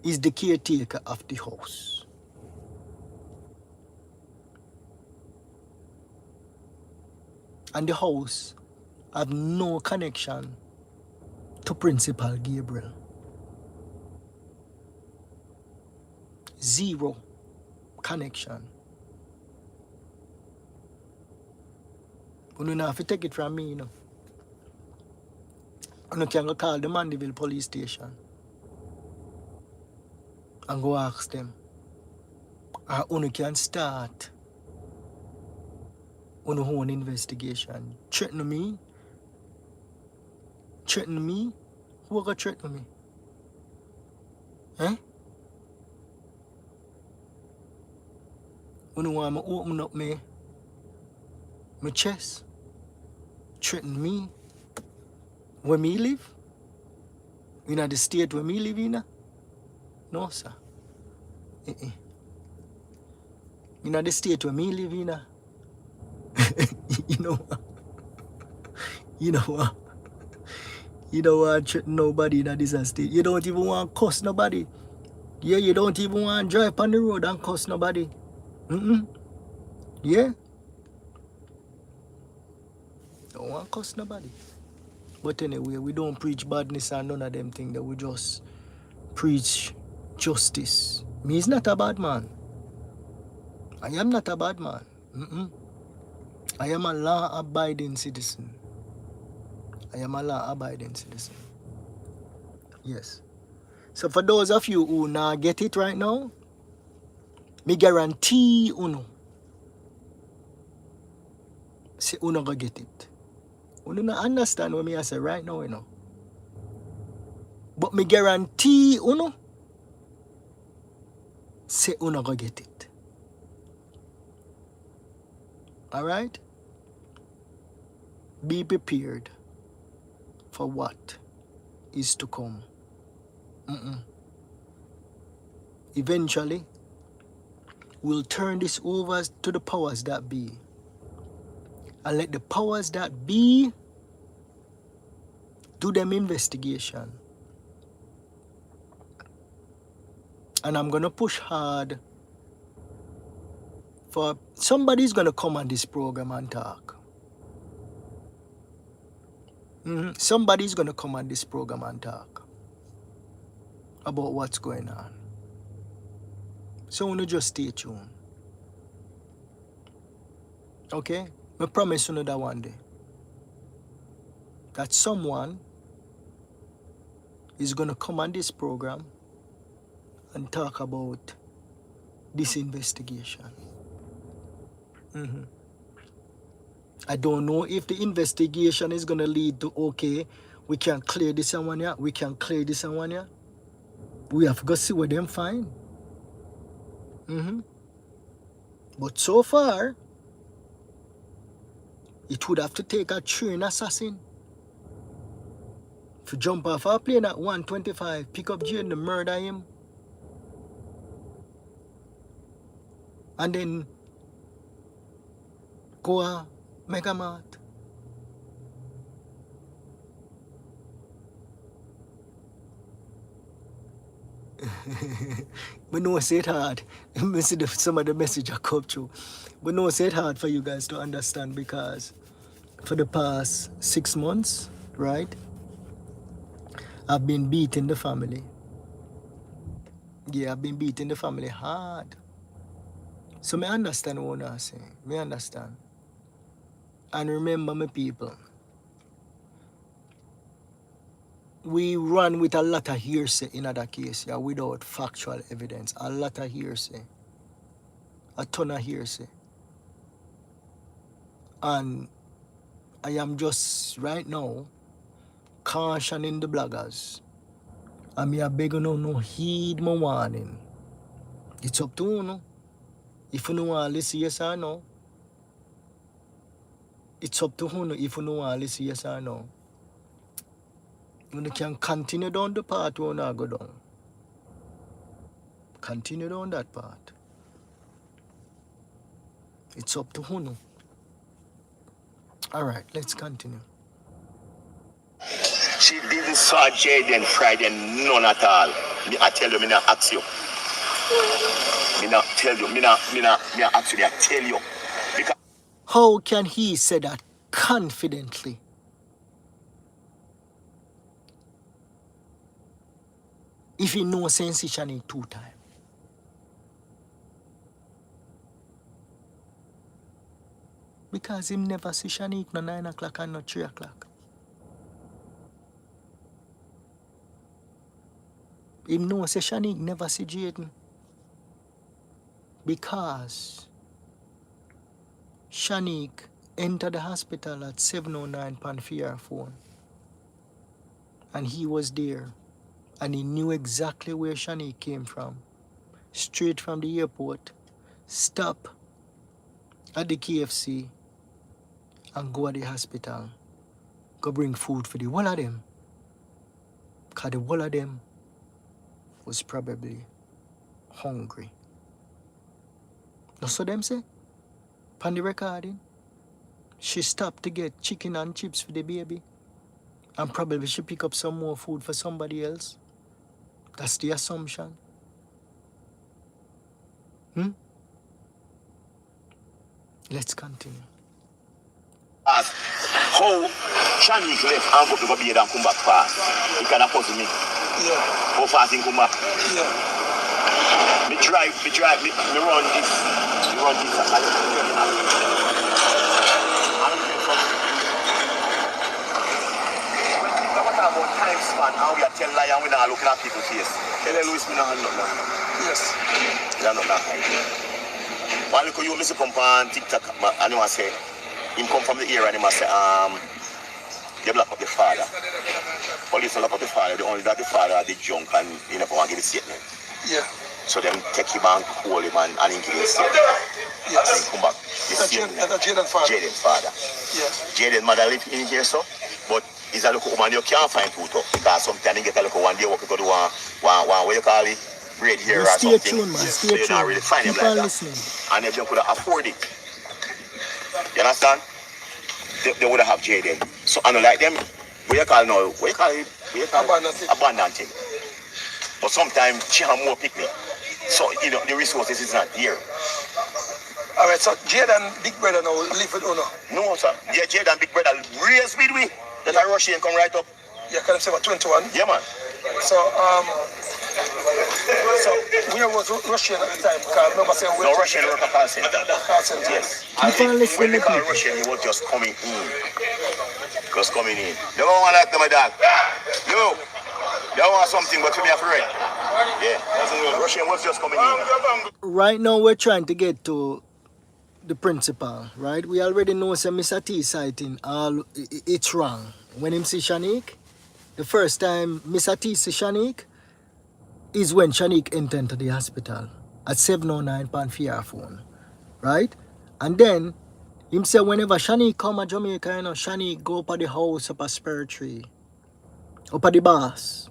is the caretaker of the house. And the house have no connection to Principal Gabriel. Zero connection. You don't have to take it from me, you know. You can go call the Mandeville police station and go ask them. Or you can start on your own investigation. Threaten me? Threaten me? Who going to threaten me? Eh? You want me to open up my chest? Threaten me? Where me live? In the state where me live in? No, sir. In the state where me live in? You know what? You know what? You don't want to threaten nobody in this state. You don't even want to cuss nobody. Yeah, you don't even want to drive on the road and cuss nobody. Yeah? Don't want to cuss nobody. But anyway, we don't preach badness and none of them things. That we just preach justice. Me is not a bad man. I am not a bad man. I am a law-abiding citizen. I am a law-abiding citizen. Yes. So for those of you who not get it right now, me guarantee you say you not gonna get it. You don't understand what me I say right now, you know. But me guarantee you say you not gonna get it. Alright? be prepared for what is to come. Eventually, we'll turn this over to the powers that be and let the powers that be do them investigation. And I'm gonna push hard for somebody's gonna come on this program and talk. Somebody's gonna come on this program and talk about what's going on. So you just stay tuned. Okay? I promise you that one day that someone is gonna come on this program and talk about this investigation. I don't know if the investigation is gonna lead to, okay, we can clear this and one here, we can clear this and one here. We have to go see what them find. But so far, it would have to take a trained assassin to jump off a plane at 1:25, pick up Jayden, murder him, and then go a Mega Mart. But no, say it hard. Some of the message I come through. But no, say it hard for you guys to understand, because for the past 6 months, right, I've been beating the family. Yeah, I've been beating the family hard. So I understand what I say. I understand. And remember, my people, we run with a lot of hearsay in other case, yeah, without factual evidence. A lot of hearsay. A ton of hearsay. And I am just right now cautioning the bloggers. And me a beg you no heed my warning. It's up to you, no? If you don't want to listen, yes or no. It's up to you if you don't want to listen, yes or no. You can continue down the path you want to go down. Continue down that path. It's up to you. Alright, let's continue. She didn't saw Jayden Friday, none at all. I tell you, I not ask you. I not tell you, I actually tell you. Because how can he say that confidently? If he knows sensation in 2 times. Because him never see Shanique no 9 o'clock and no 3 o'clock. Him know say Shanique never see Jayden. Because Shanique entered the hospital at 7:09 on fear phone. And he was there. And he knew exactly where Shanique came from. Straight from the airport. Stop at the KFC and go at the hospital. Go bring food for the whole of them. Because the whole of them was probably hungry. That's what them say. On the recording, she stopped to get chicken and chips for the baby. And probably she pick up some more food for somebody else. That's the assumption. Let's continue. as how Shanique left and go to go bed and come back fast. It can puzzle me. Yeah. How fast he come back? Yeah. Me drive, me run this. Me run this. About time span, how we are telling lie and we not looking at people's face. Tell Louis, me not have nothing. Yes. We are not that kind. One look at you, Mr. come on TikTok, and you say, him come from the area and he say, they block up the father. Police lock up the father, the only that the father did junk and he never want to give the statement. Yeah. So them take him and hold him and he give the statement. Yes. And come back. Jaden's father. Jaden's father. Yes. Jaden's mother live in here, so. But he's a little woman you can't find too tough. Because sometimes you get a little one day work to do one what you call it? Braid hair or Stay something. tuned, man. So Stay you tuned. don't really find him Keep like on that. listening. And if you could afford it, you understand? They would have Jayden. So I don't like them. What you call now? What you call it? Abundant. But sometimes she have more picnic. So you know the resources is not here. Alright, so Jayden big brother now live with Uno. No, sir. Yeah, Jayden big brother raised with we. That I rush and come right up. Yeah, can I say about 21? Yeah, man. So where was Russian at the time? Because remember saying No, Russian work a call center. Yes. Keep on listening When they to call people. Russian, he was just coming in. Just coming in. They don't want like my dog. Yo, they want something, but to be afraid. Yeah. Russian was just coming in. Right now we're trying to get to the principal, right? We already know say Mr. T sighting it's wrong. When him see Shanique, the first time Mr. T see Shanique is when Shanique entered into the hospital at 709 pound fear phone, right? And then him say whenever Shanique come to Jamaica, you know, Shanique go up at the house up a spur tree, up at the boss.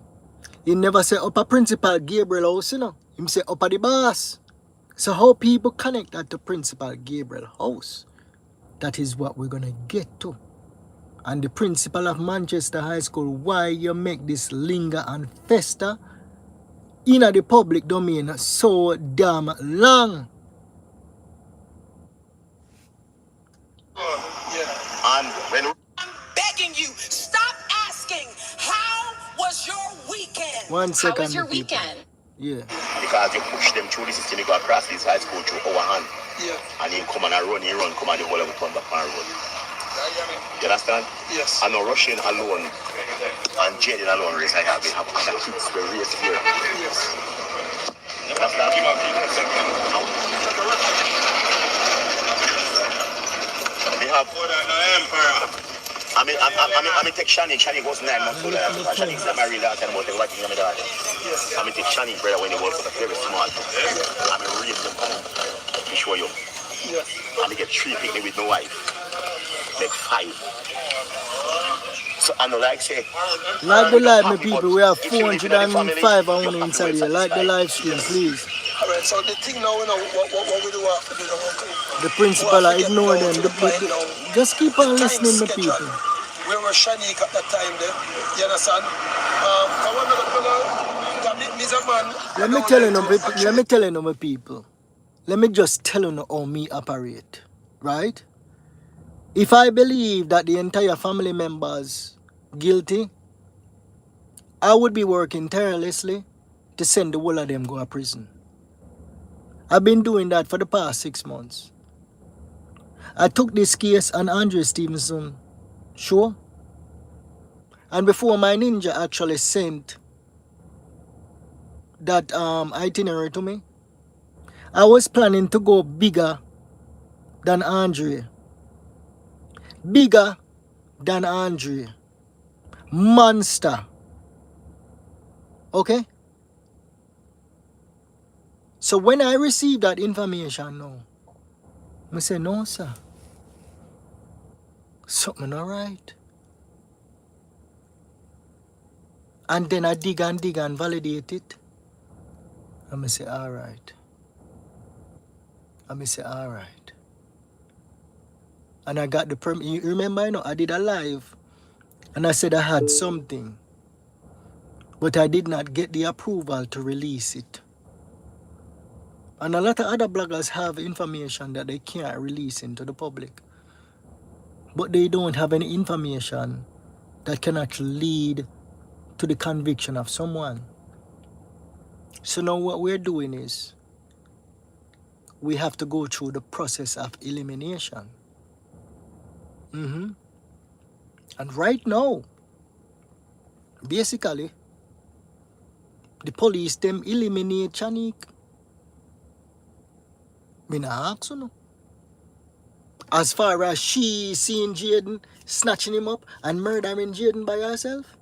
He never say up a principal Gabriel house, you know. Him say up at the boss. So how people connect that to Principal Gabriel house? That is what we're gonna get to. And the principal of Manchester High School, why you make this linger and fester in the public domain so damn long? And when I'm begging you, stop asking, how was your weekend? 1 second. How was your people. weekend? Yeah. because you push them through the system, you go across this high school through our hand. Yeah. And he come and run, come and the whole of it turn back and run. You understand? Yes. I know Russian alone and Jayden alone race I have other kids were raised here. Yes. You understand? We have I mean take Shani. Shani was 9 months old. Shani's not married that time, but they watching my daughter. Yes. I mean take Shani brother when he was very small. I mean raise them to show you. Yes. I mean get 3 picnic with my wife. Make 5. So I know like say Like the live, my people. We have 405 I want to inside here. Like the live stream, please. Alright, so the thing now, you know, what we do after the The principal, I ignore them. Just keep on listening, my people. Where was Shanique at that time there? You understand? Let me tell you, my people. Let me just tell you how me operate, right? If I believe that the entire family members guilty, I would be working tirelessly to send the whole of them go to prison. I've been doing that for the past 6 months. I took this case on Andre Stevenson show, and before my ninja actually sent that itinerary to me, I was planning to go bigger than Andre. Bigger than Andre. Monster. Okay? So when I received that information now, I say, no, sir. Something not right. And then I dig and validate it. And I say, all right. And I say, all right. And I got the permit. You remember, I did a live. And I said I had something. But I did not get the approval to release it. And a lot of other bloggers have information that they can't release into the public. But they don't have any information that can actually lead to the conviction of someone. So now what we're doing is we have to go through the process of elimination. And right now, basically, the police them eliminate Shanique. Me nah ask you no. As far as she seeing Jayden snatching him up and murdering Jayden by herself,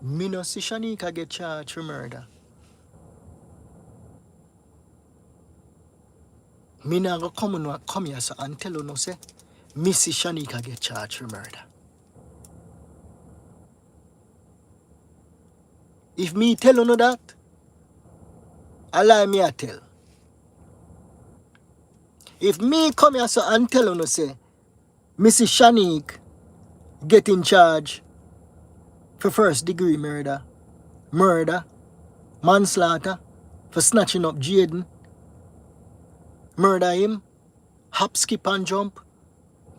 me no see Shanique get charged for murder. Me now go come here so and tell you no say Missy Shanika get charged for murder. If me tell you no that, allow me I tell. If me come here so and tell you no say Missy Shanik get in charge for first degree murder, manslaughter, for snatching up Jayden, murder him, hop, skip and jump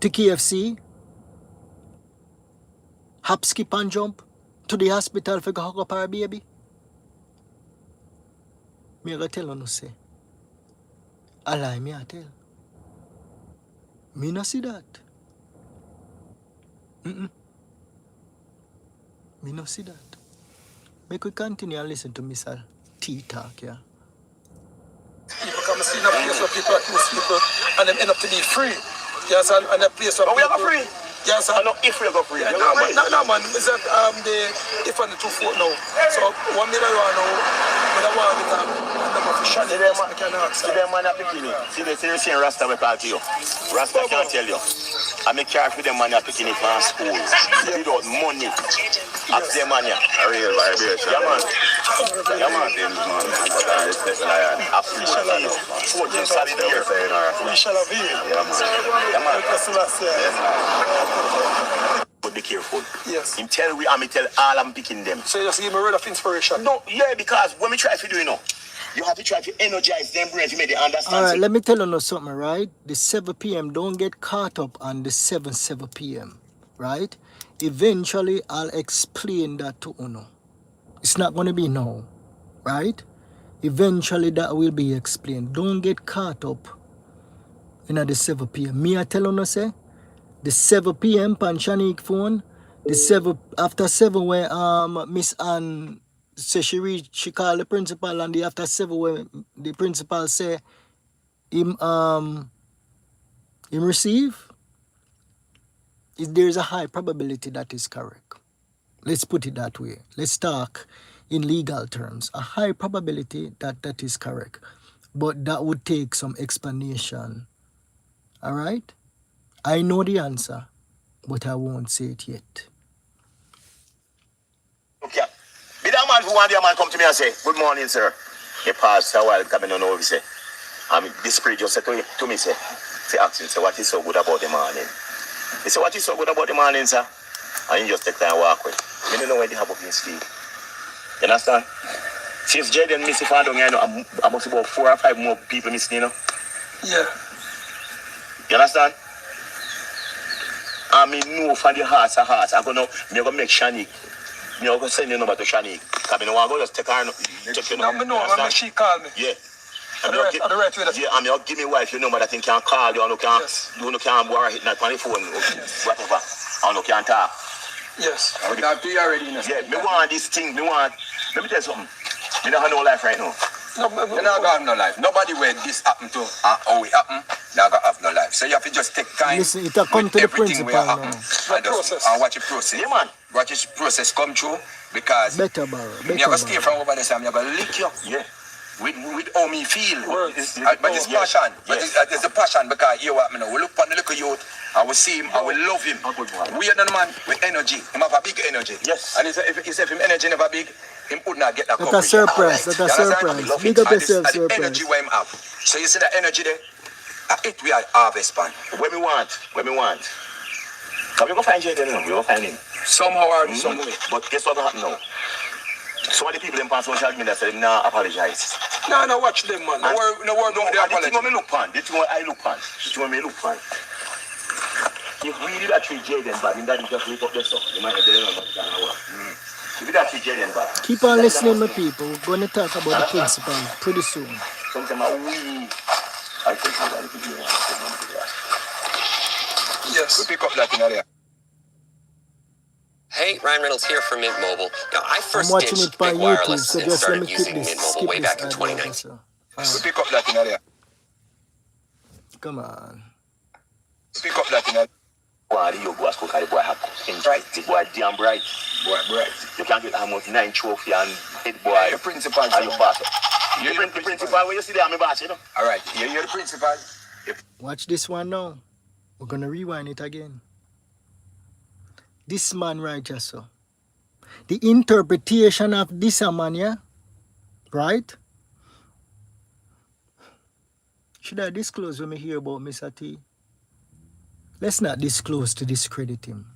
to KFC, hop, skip and jump to the hospital for go hug up her baby. Me go tell you no say, allow me I tell. Me no see that. Me no see that. Make we continue and listen to Mr. T talk, yeah. People come and see in a place where people accuse people and them end up to be free. Yes, and a place where But we are free. Yes, I know if we go free. yeah, no, man. It's that the if on the 2 foot now. So 1 million now. With a one with a number of shot. See them man at picking it. See they saying Rasta will talk to you. Rasta can't tell you. I make care for them man at picking it from school. Without money. At them man here. A real vibration. Yeah man. Yeah man. Appreciate. 14 solid years. We shall have it. Yeah man. But be careful. Yes. Him tell we and me tell all I'm picking them. So you just give me a word of inspiration. No, yeah, because when we try to do you have to try to energize them brains to make them understand. Alright, let me tell you something, right? The 7 p.m. don't get caught up on the 7 p.m. Right? Eventually I'll explain that to Uno. It's not gonna be now. Right? Eventually that will be explained. Don't get caught up in the 7 p.m. Me I tell you say the 7 p.m. on Shanik phone, the 7 after 7 where Miss Ann say she call the principal, and the after 7 where the principal say him receive, there's a high probability that is correct. Let's put it that way. Let's talk in legal terms. A high probability that is correct. But that would take some explanation. Alright? I know the answer, but I won't say it yet. Okay. Be that man who one day a man come to me and say, good morning, sir. He passed a while because I don't know what he say. The spirit just said to me, say, ask him, say, what is so good about the morning? He said, what is so good about the morning, sir? And he just take time and walk away. I don't know where they have up in sleep. You understand? Since Jayden missing from down here, I must about 4 or 5 more people missing, you know? Yeah. You understand? I mean, no, for the hearts of hearts. I'm going to make Shanik. I'm going to send your number to Shanik. Because I don't want to just take her. No, she call me. Yeah. On the right way. Yeah, I mean, I'll give me wife your number that thing can call you and you can, you can worry hitting that on the phone, whatever. And you can talk. Yes. I would have to you already, you know. Yeah, me want this thing, let me tell you something. Me don't have no life right now. You not gonna have no life. Nobody where this happen to how it happen, not gonna have no life. So you have to just take time. Listen, it come to the principal now. And watch the process. Yeah, man. Watch the process come through because Better borrow. me have to stay from over there, so I'm gonna lick you. Yeah. With how me feel. But it's Yes. passion. But Yes. it's a passion because you what me know. We look on the little youth, I will see him, I will love him. We are the man with energy. Him have a big energy. Yes. And if him energy never big, him would not get that That's a coverage. surprise. That's a You understand? surprise. Big up yourself, The surprise. energy where him have. So you see that energy there? It we are harvest pan. When we want. Come we go find Jayden now. We go find him. Somehow or some way. But guess what happened now? Some of the people in social media said him now apologize. No, watch them, man. No word No, don't the apology. thing when me look pan, the thing when I look pan, the thing when me look pan. If really that treat Jayden bad, then that just wake up the stuff. You might have done it. If that treat Jayden bad. Keep on listening, my people. We're going to talk about the principal pretty soon. Sometimes I think that it could be Yes. We pick up that in area. Hey, Ryan Reynolds here from Mint Mobile. Now, I I'm first watching ditched it by big YouTube, wireless so and just let me started keep using this. Mint Mobile Skip way this back in ad 2019. also. We pick up that in area. Come on. Pick up that in area. Boy, you go ask the boy have things right. The boy damn bright. Boy, bright. You can't get how much 9 trophy and head boy. The principal. And you pass. You're the principal where you see there, my boss, you know. Alright, you're the principal. Watch this one now. We're going to rewind it again. This man right here, so. The interpretation of this man, yeah? Right? Should I disclose when we hear about Mr. T? Let's not disclose to discredit him.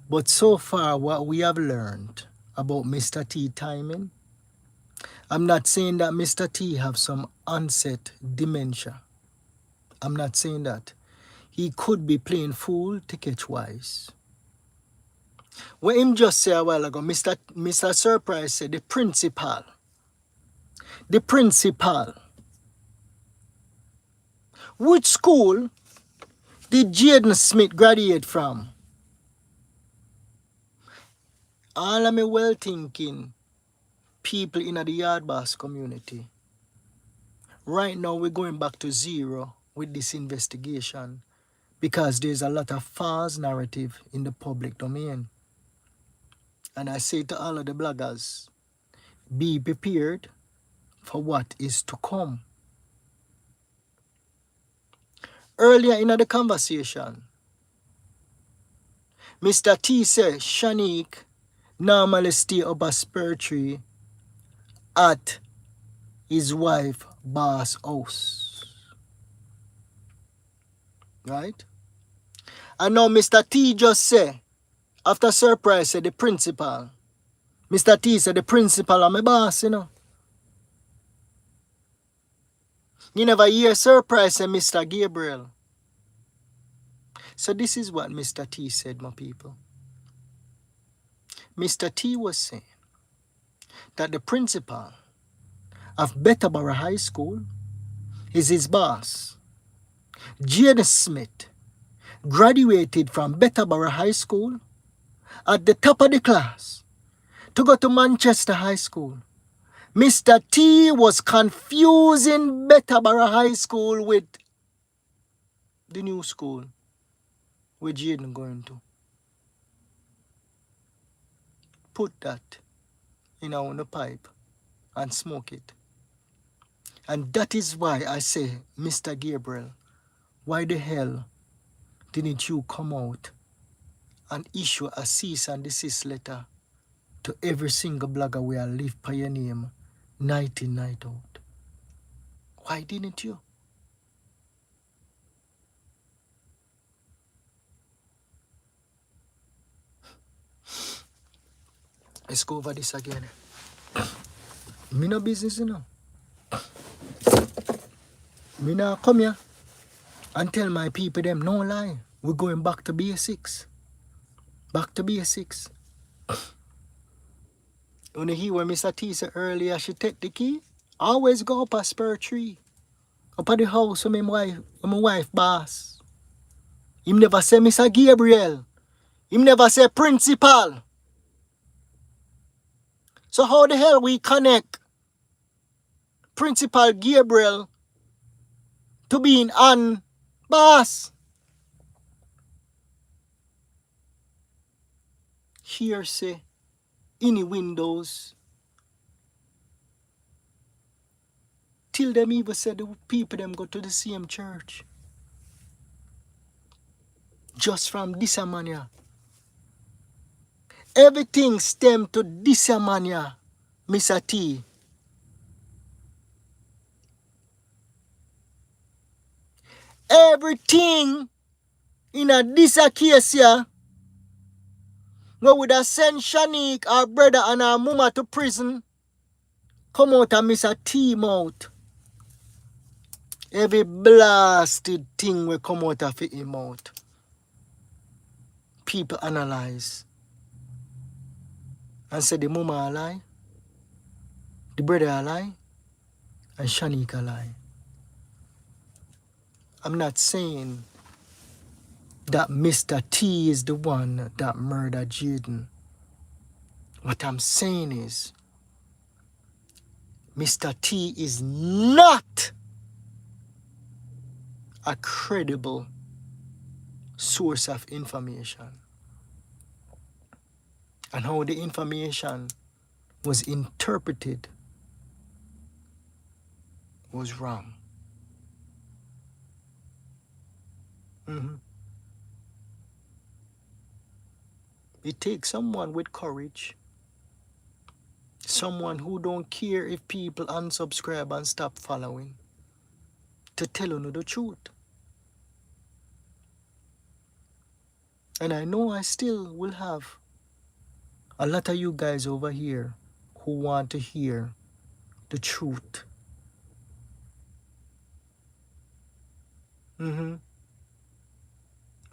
But so far, what we have learned about Mr. T timing, I'm not saying that Mr. T have some onset dementia. I'm not saying that. He could be playing fool to catch wise. What him just say a while ago, Mr. Surprise said the principal. Which school did Jaden Smith graduate from? All of me well-thinking people in the YaadBoss community. Right now we're going back to zero with this investigation because there's a lot of false narrative in the public domain. And I say to all of the bloggers, be prepared for what is to come. Earlier in the conversation, Mr. T said Shanique normally stay up a spur tree at his wife boss house. Right? And now Mr. T just said, after Surprise said the principal, Mr. T said the principal are my boss, you know. You never hear Surprise say Mr. Gabriel. So this is what Mr. T said, my people. Mr. T was saying that the principal of Betterborough High School is his boss. Jaden Smith graduated from Betterborough High School at the top of the class to go to Manchester High School. Mr. T was confusing Betterborough High School with the new school where Jayden going to. Put that in our pipe and smoke it. And that is why I say, Mr. Gabriel, why the hell didn't you come out and issue a cease and desist letter to every single blogger where I live by your name night in, night out? Why didn't you? Let's go over this again. Me no business, you know. Me now come here and tell my people them no lie. We're going back to basics. Back to basics. When you hear what Mr. T said earlier, she take the key. Always go up a spur tree. Up at the house with my wife boss. Him never say Mr. Gabriel. Him never say principal. So how the hell we connect Principal Gabriel to being an boss? Hearsay, any windows. Till them even said the people them go to the same church. Just from this mania. Everything stemmed to this mania, Mr. T. Everything in a this case here, we would have sent Shanique, our brother, and our mama to prison. Come out and Mr. T mouth. Every blasted thing will come out of his mouth. People analyze and say the mama a lie, the brother a lie, and Shanique a lie. I'm not saying that Mr. T is the one that murdered Jayden. What I'm saying is, Mr. T is not a credible source of information. And how the information was interpreted was wrong. It takes someone with courage, someone who don't care if people unsubscribe and stop following, to tell you the truth. And I know I still will have a lot of you guys over here who want to hear the truth.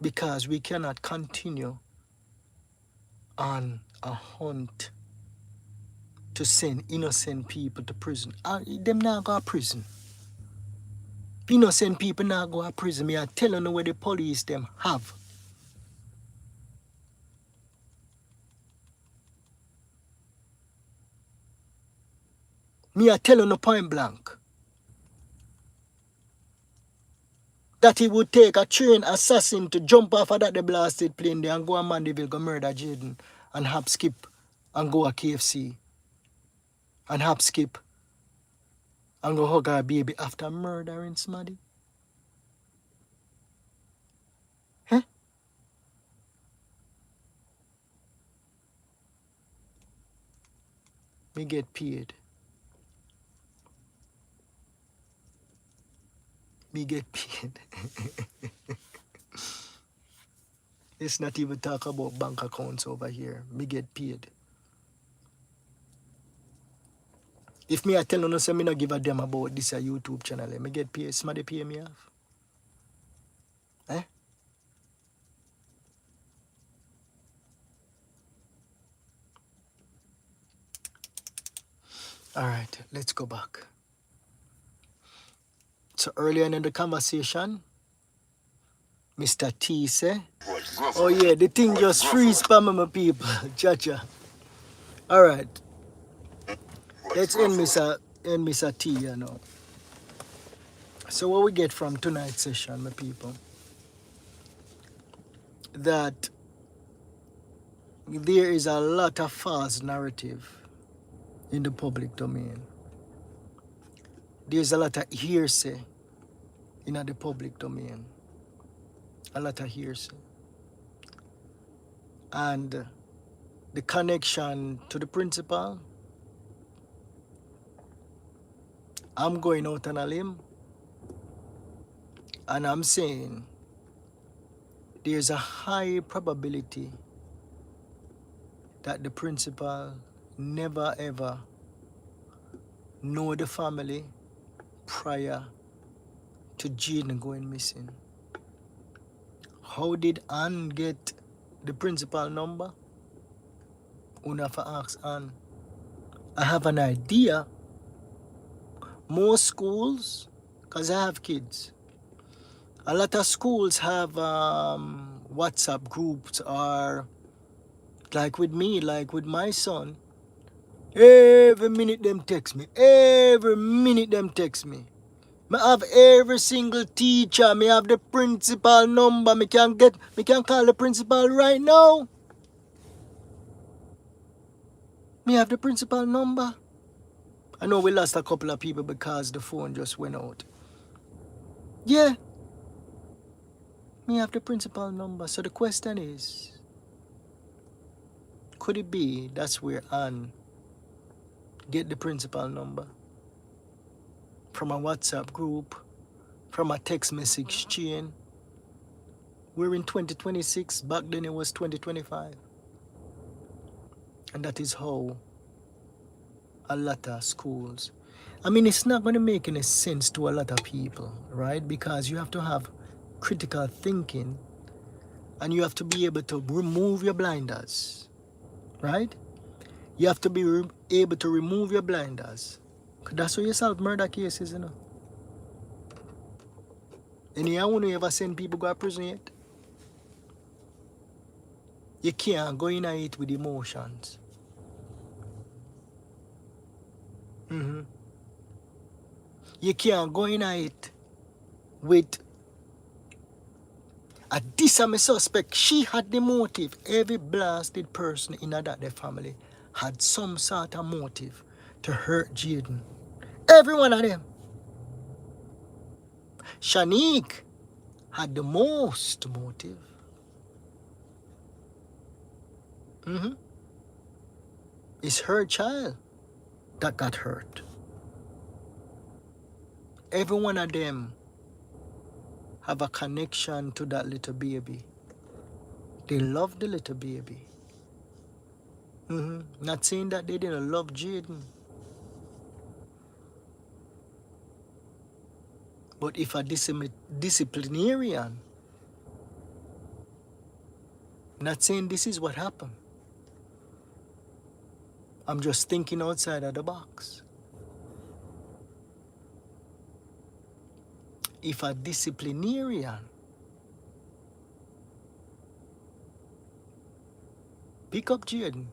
Because we cannot continue on a hunt to send innocent people to prison. Them not go to prison. Innocent people not go to prison. Me I tell you where the police them have. Me I tell you point blank that it would take a trained assassin to jump off of that the blasted plane there and go to Mandeville, go murder Jayden and hop skip and go to KFC and hop skip and go hug her baby after murdering somebody. Huh? Me get paid. Me get paid. Let's not even talk about bank accounts over here. Me get paid. If me I tell you say me not give a damn about this YouTube channel, me get paid. Somebody pay me off. Eh? Alright, let's go back. So earlier in the conversation, Mr. T said, oh yeah, the thing just free spam my people. Cha-cha. Alright. Let's end Mr. T, you know. So what we get from tonight's session, my people, that there is a lot of false narrative in the public domain. There's a lot of hearsay in the public domain. A lot of hearsay. And the connection to the principal, I'm going out on a limb and I'm saying there's a high probability that the principal never ever know the family prior to Jayden going missing. How did Ann get the principal number? Una have to ask Ann. I have an idea. Most schools, because I have kids, a lot of schools have WhatsApp groups, or like with me, like with my son, every minute them text me. Every minute them text me. I have every single teacher. Me have the principal number. Me can call the principal right now. Me have the principal number. I know we lost a couple of people because the phone just went out. Yeah. Me have the principal number. So the question is, could it be that's where Ann get the principal number? From a WhatsApp group, from a text message chain. We're in 2026, back then it was 2025. And that is how a lot of schools, I mean, it's not going to make any sense to a lot of people, right? Because you have to have critical thinking and you have to be able to remove your blinders, right? You have to be able to remove your blinders. That's how you solve murder cases, you know. Anyone who ever send people go to prison yet? You can't go in it with emotions. You can't go in it with this is my suspect. She had the motive. Every blasted person in that family had some sort of motive to hurt Jayden. Every one of them. Shanique had the most motive. It's her child that got hurt. Every one of them have a connection to that little baby. They love the little baby. Not saying that they didn't love Jayden. But if a disciplinarian, not saying this is what happened. I'm just thinking outside of the box. If a disciplinarian pick up Jayden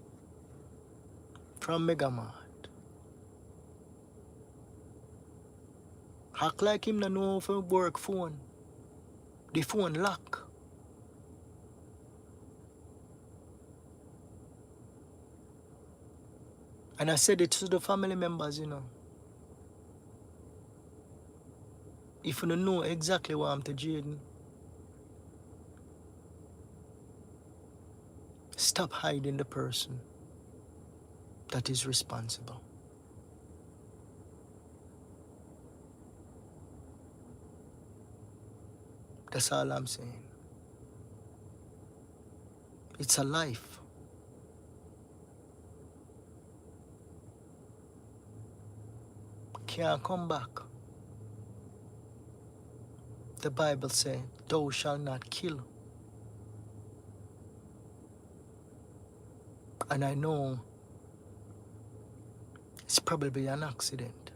from Megamart, act like him no know how to work phone, the phone lock. And I said it to the family members, you know. If you don't know exactly what happened to Jayden, stop hiding the person that is responsible. That's all I'm saying. It's a life. Can't come back. The Bible says, thou shalt not kill. And I know it's probably an accident.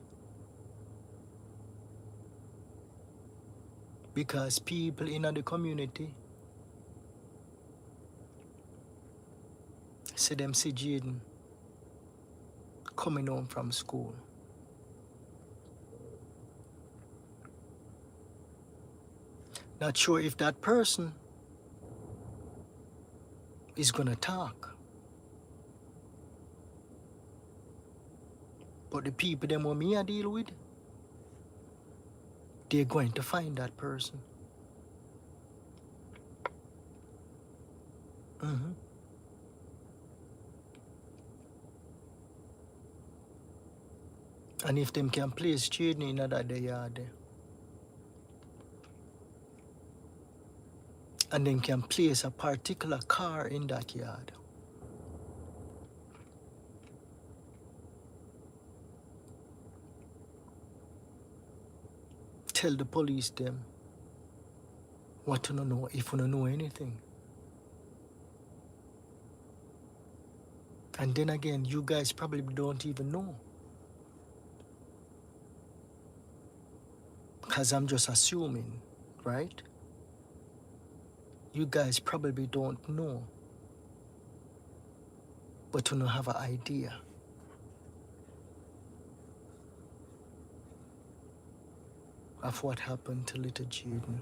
Because people in the community say them see Jayden coming home from school. Not sure if that person is gonna talk. But the people them what me I deal with, they're going to find that person. And if them can place Jayden in that yard, and then can place a particular car in that yard, tell the police them what to know if you don't know anything. And then again, you guys probably don't even know. Because I'm just assuming, right? You guys probably don't know. But you don't have an idea. Of what happened to little Jayden.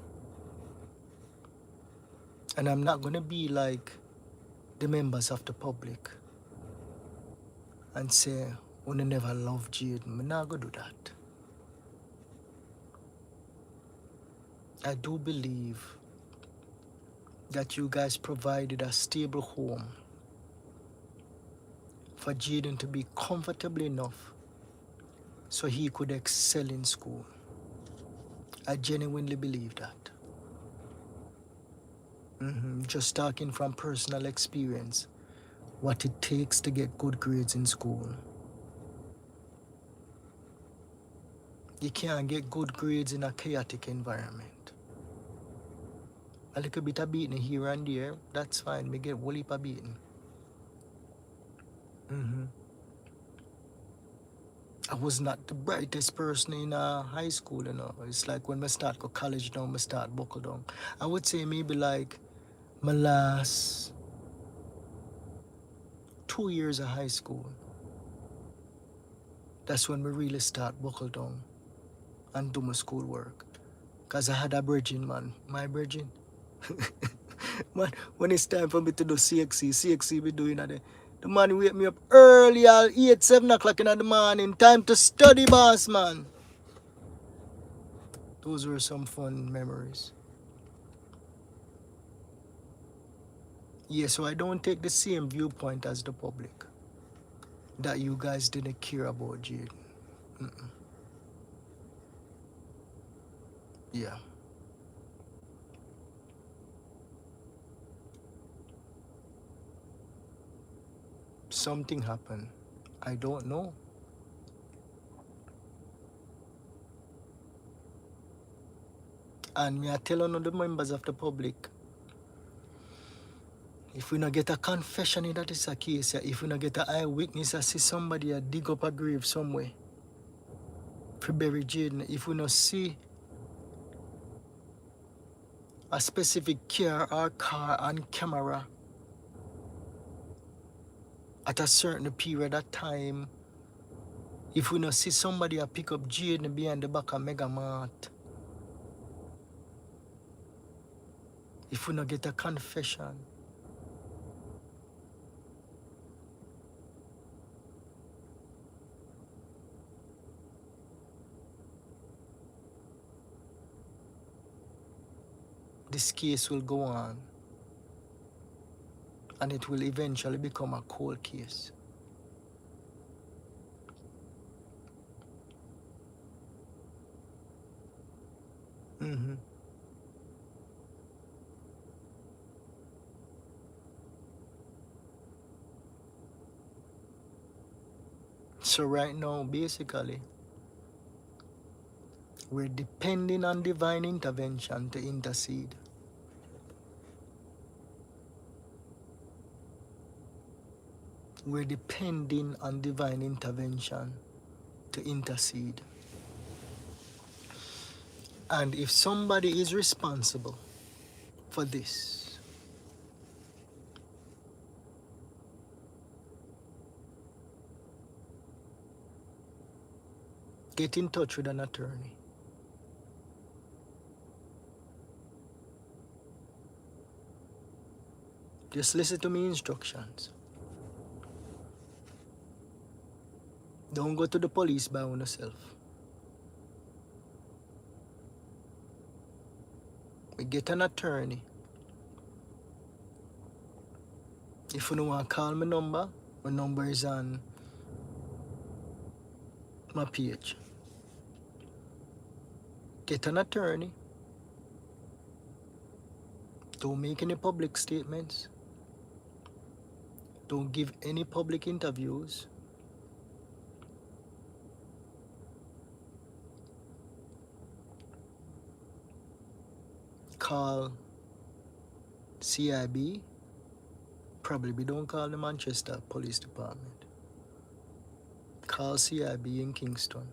And I'm not going to be like the members of the public and say, we never loved Jayden. I'm not going to do that. I do believe that you guys provided a stable home for Jayden to be comfortable enough so he could excel in school. I genuinely believe that. Just talking from personal experience, what it takes to get good grades in school. You can't get good grades in a chaotic environment. A little bit of beating here and there, that's fine. Me get a whole heap of beating. I was not the brightest person in high school, you know. It's like when I start go college now, I start buckle down. I would say maybe like my last 2 years of high school. That's when we really start buckle down and do my schoolwork. Because I had a bridging, man. My bridging. Man, when it's time for me to do CXC be doing that. The man wake me up early, all 8, 7 o'clock in the morning. Time to study, boss, man. Those were some fun memories. Yeah, so I don't take the same viewpoint as the public. That you guys didn't care about Jayden. Yeah. Something happened. I don't know. And me I tell on the members of the public, if we not get a confession in that is a case, if we not get an eyewitness, I see somebody dig up a grave somewhere for bury Jayden, if we not see a specific car or car on camera at a certain period of time, if we not see somebody pick up Jayden behind the back of Mega Mart, if we not get a confession, this case will go on and it will eventually become a cold case. So right now, basically, we're depending on divine intervention to intercede. We're depending on divine intervention to intercede. And if somebody is responsible for this, get in touch with an attorney. Just listen to me instructions. Don't go to the police by yourself. We get an attorney. If you don't want to call my number is on my page. Get an attorney. Don't make any public statements. Don't give any public interviews. Call CIB. Probably don't call the Manchester Police Department. Call CIB in Kingston.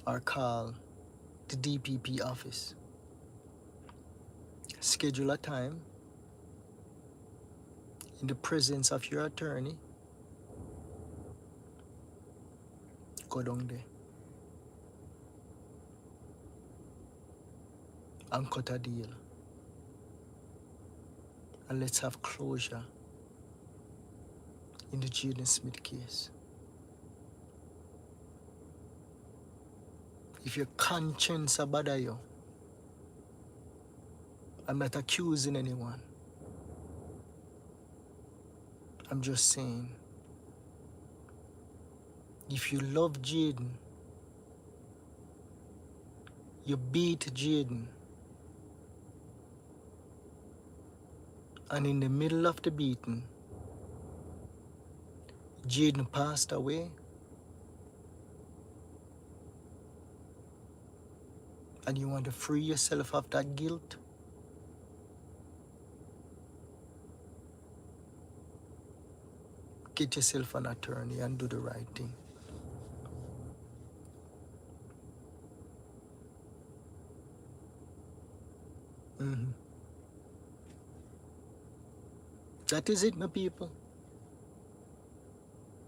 Or call the DPP office. Schedule a time in the presence of your attorney. Go down there and cut a deal. And let's have closure in the Jaden Smith case. If your conscience bother you, I'm not accusing anyone. I'm just saying, if you love Jayden, you beat Jayden, and in the middle of the beating, Jayden passed away, and you want to free yourself of that guilt, get yourself an attorney and do the right thing. That is it, my people.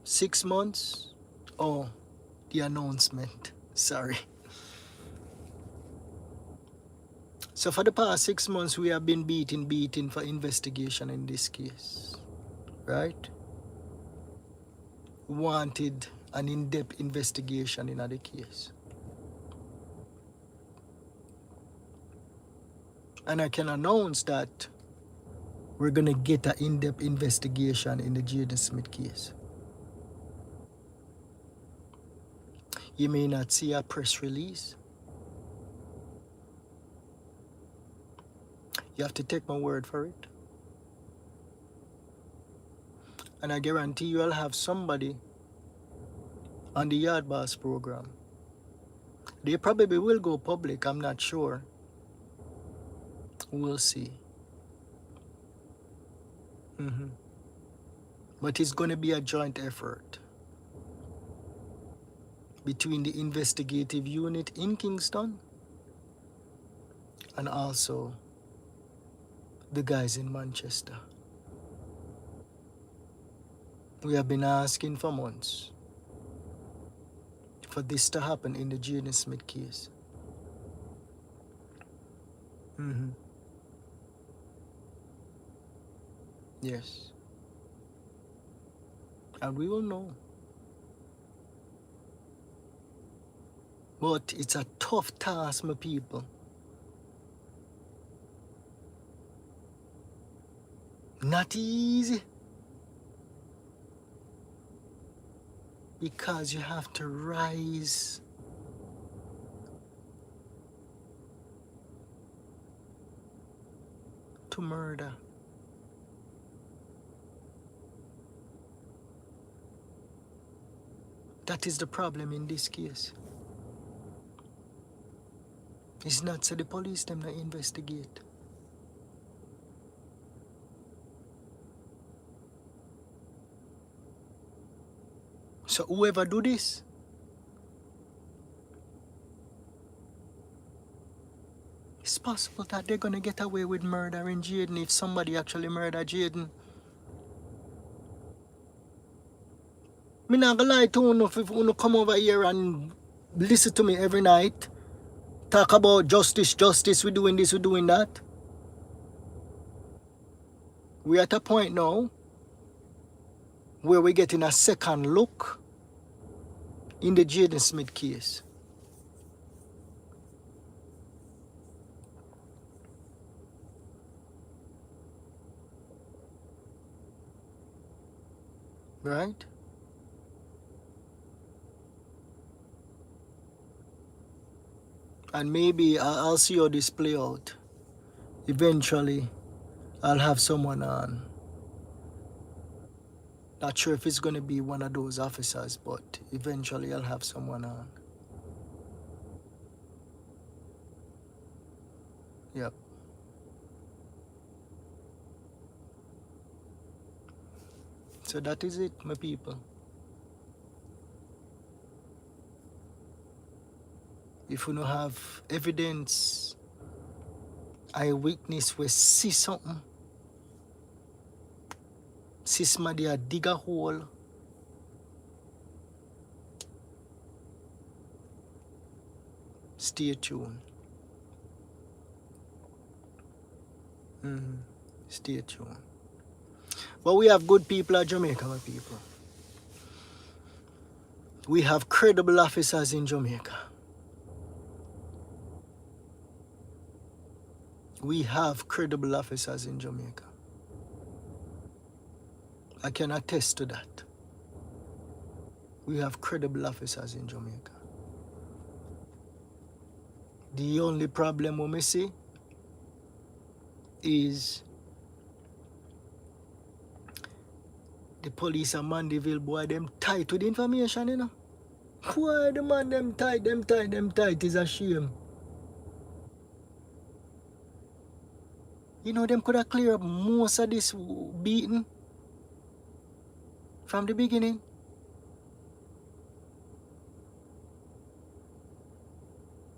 6 months. Oh, the announcement. Sorry. So for the past 6 months, we have been beating for investigation in this case. Right? Wanted an in-depth investigation in the case. And I can announce that we're going to get an in-depth investigation in the Jaden Smith case. You may not see a press release. You have to take my word for it. And I guarantee you I'll have somebody on the Yard Boss program. They probably will go public, I'm not sure. We'll see. But it's going to be a joint effort between the investigative unit in Kingston and also the guys in Manchester. We have been asking for months for this to happen in the Jaden Smith case. Yes. And we will know. But it's a tough task, my people. Not easy. Because you have to rise to murder. That is the problem in this case. It's not so the police them not investigate. So whoever do this, it's possible that they're gonna get away with murdering Jayden if somebody actually murdered Jayden. Me not gonna lie to you if you come over here and listen to me every night, talk about justice, we're doing this, we're doing that. We're at a point now where we're getting a second look in the Jaden Smith case. Right? And maybe I'll see how this play out. Eventually, I'll have someone on. Not sure if it's going to be one of those officers, but eventually I'll have someone on. Yep. So that is it, my people. If you don't have evidence, eyewitness will see something, see somebody a dig a hole, stay tuned. Stay tuned. But we have good people at Jamaica, my people. We have credible officers in Jamaica. We have credible officers in Jamaica. I can attest to that. We have credible officers in Jamaica. The only problem we may see is the police and Mandeville, boy, them tight with the information, you know. Boy, the man, them tight is a shame. You know, them could have cleared up most of this beating from the beginning.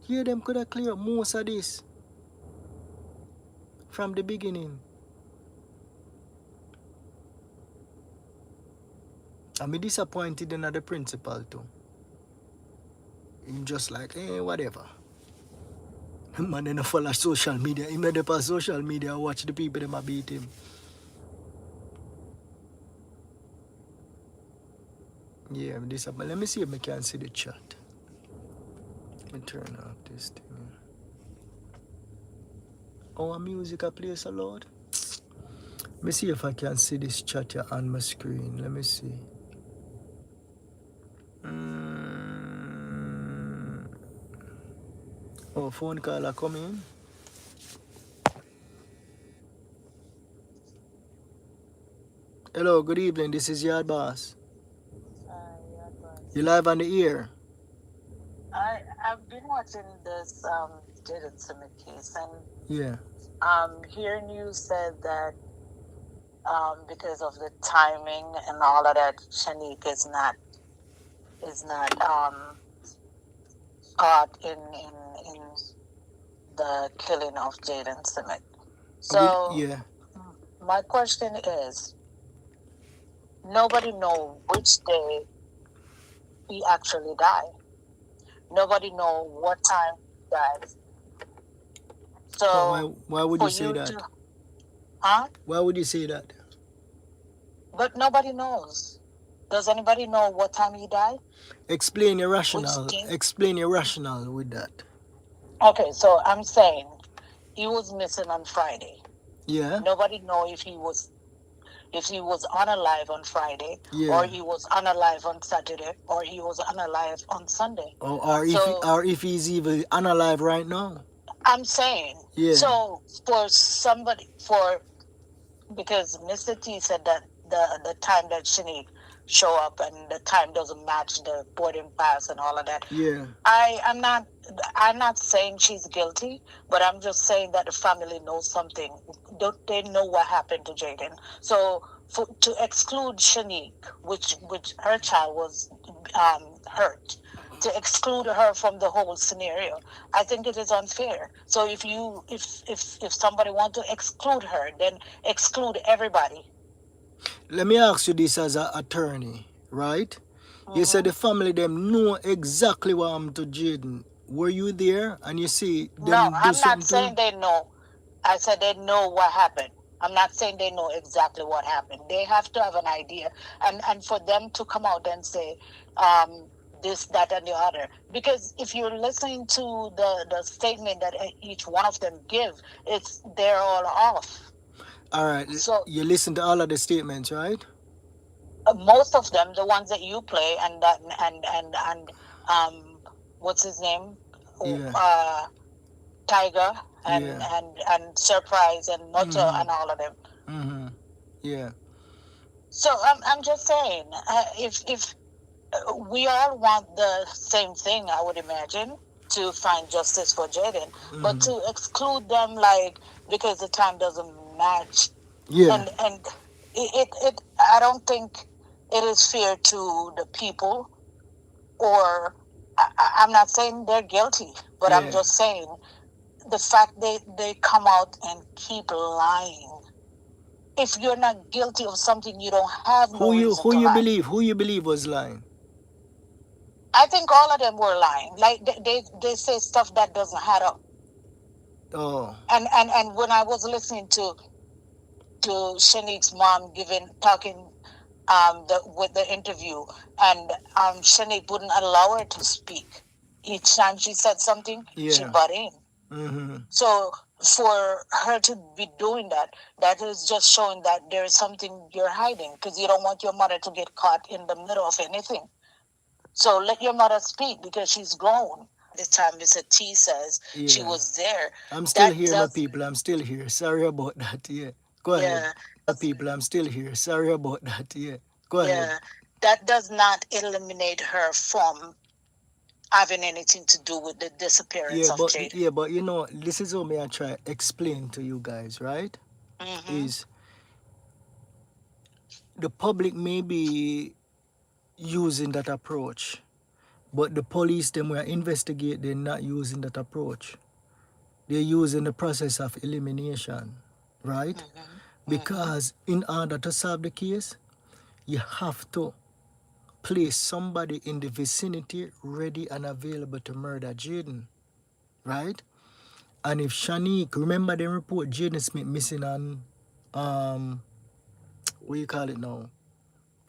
Yeah, them could have cleared up most of this from the beginning. I'm disappointed in the principal too. Him just like, whatever. Man, they don't follow social media. He made up on social media and watch the people that beat him. Yeah, I'm disappointed. Let me see if I can see the chat. Let me turn off this thing. our music a play so loud. Let me see if I can see this chat here on my screen. Let me see. Oh, phone call are coming. Hello, good evening. This is Yard Boss. You live on the air. I've been watching this Jaden Smith case, and Yeah. hearing you said that because of the timing and all of that, Shanique is not caught in the killing of Jaden Smith. So yeah. my question is, nobody knows which day he actually died. Nobody knows what time he died. So why would you say that? Why would you say that? But nobody knows. Does anybody know what time he died? Explain your rationale. Explain your rationale with that. Okay, so I'm saying he was missing on Friday. Yeah. Nobody know if he was unalive on Friday, or he was unalive on Saturday, or he was unalive on Sunday. Or if he's even unalive right now. I'm saying. Yeah. So because Mr. T said that the time that Shanique show up and the time doesn't match the boarding pass and all of that. Yeah. I'm not saying she's guilty, but I'm just saying that the family knows something. They know what happened to Jayden. So to exclude Shanique, which her child was hurt, to exclude her from the whole scenario, I think it is unfair. So if somebody want to exclude her, then exclude everybody. Let me ask you this as an attorney, right? You said the family them know exactly what happened to Jayden. Were you there and you see them? No, I'm not saying they know. I said they know what happened. I'm not saying they know exactly what happened. They have to have an idea, and for them to come out and say this, that, and the other. Because if you're listening to the statement that each one of them give, they're all off. All right. So you listen to all of the statements, right? Most of them, the ones that you play, and what's his name? Yeah. Tiger and Surprise and Moto and all of them. Mm-hmm. Yeah. So I'm just saying, if we all want the same thing, I would imagine, to find justice for Jayden, but to exclude them because the time doesn't match. Yeah. And it I don't think it is fair to the people, or I'm not saying they're guilty, but I'm just saying the fact they come out and keep lying. If you're not guilty of something, you don't have no reason to lie. Who you believe was lying? I think all of them were lying. Like they say stuff that doesn't add up. Oh. And when I was listening to Shanique's mom talking with the interview, and Shanique wouldn't allow her to speak. Each time she said something, she butt in. Mm-hmm. So for her to be doing that is just showing that there is something you're hiding, because you don't want your mother to get caught in the middle of anything. So let your mother speak, because she's grown. This time Mr. T says she was there. I'm still here, my people. I'm still here. Sorry about that. Yeah. Go ahead. My people, I'm still here. Sorry about that. Yeah. Go ahead. That does not eliminate her from having anything to do with the disappearance of Jayden. Yeah, but you know, this is what I try to explain to you guys, right? Is the public may be using that approach, but the police, them were investigate, they're not using that approach. They're using the process of elimination, right? Because in order to solve the case, you have to place somebody in the vicinity ready and available to murder Jayden, right? And if Shanique, remember the report Jaden Smith missing on, what you call it now?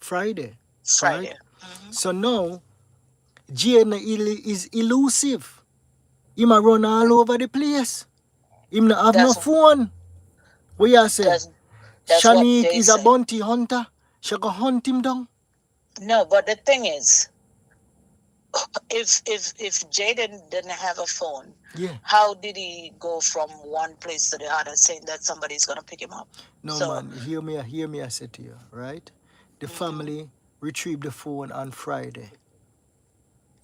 Friday. Right? So now, Jayden is elusive. He might run all over the place. Him not have no That's phone. What you say? that's what Shanique they is a say. bounty hunter. She go hunt him down. No, but the thing is, if Jayden didn't have a phone, Yeah. how did he go from one place to the other saying that somebody's gonna pick him up? No So man, hear me I say to you, right? The family retrieved the phone on Friday.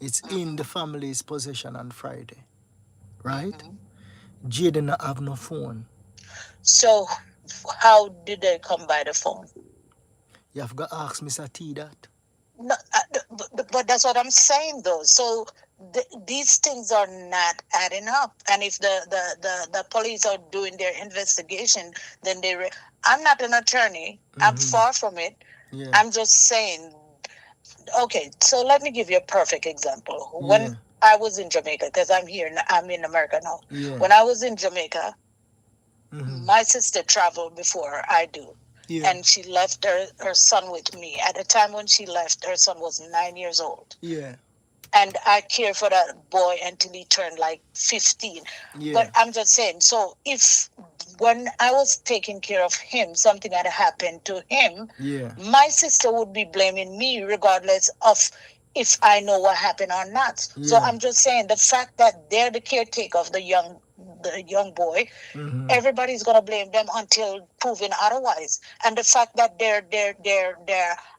It's in the family's possession on Friday. Right? Jaden not have no phone. so how did they come by the phone? You have got to ask Mr. T that. No, but that's what I'm saying though. So these things are not adding up. And if the police are doing their investigation, then I'm not an attorney. I'm far from it. Yeah. I'm just saying. Okay, so let me give you a perfect example. Yeah. When I was in Jamaica, because I'm in America now. Yeah. When I was in Jamaica, my sister traveled before I do. Yeah. And she left her son with me. At the time when she left, her son was 9 years old. Yeah. And I cared for that boy until he turned like 15. Yeah. But I'm just saying, so if when I was taking care of him, something had happened to him, Yeah. my sister would be blaming me regardless of if I know what happened or not. So Yeah. I'm just saying the fact that they're the caretaker of the young boy, everybody's gonna blame them until proven otherwise. And the fact that they're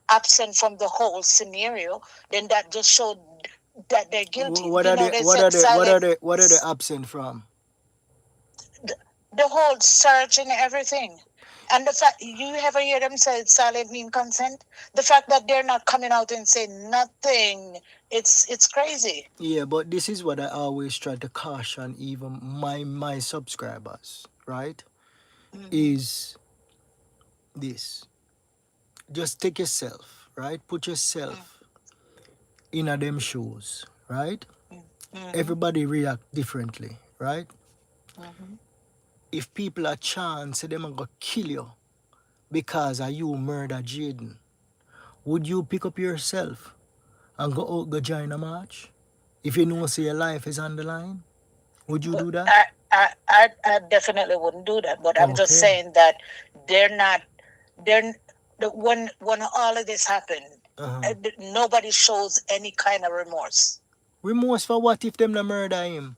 absent from the whole scenario, then that just showed that they're guilty. What are they absent from? The whole search and everything. And the fact you ever hear them say silent mean consent? The fact that they're not coming out and saying nothing, it's crazy. Yeah, but this is what I always try to caution even my subscribers, right? Is this. Just take yourself, right? Put yourself in a them shoes, right? Everybody react differently, right? If people are chance, say them are gonna kill you because of you murder Jaden, would you pick up yourself and go out, go join a march? If you know say your life is on the line, would you do that? I definitely wouldn't do that. But I'm just saying that when all of this happened, nobody shows any kind of remorse. Remorse for what if them not murder him?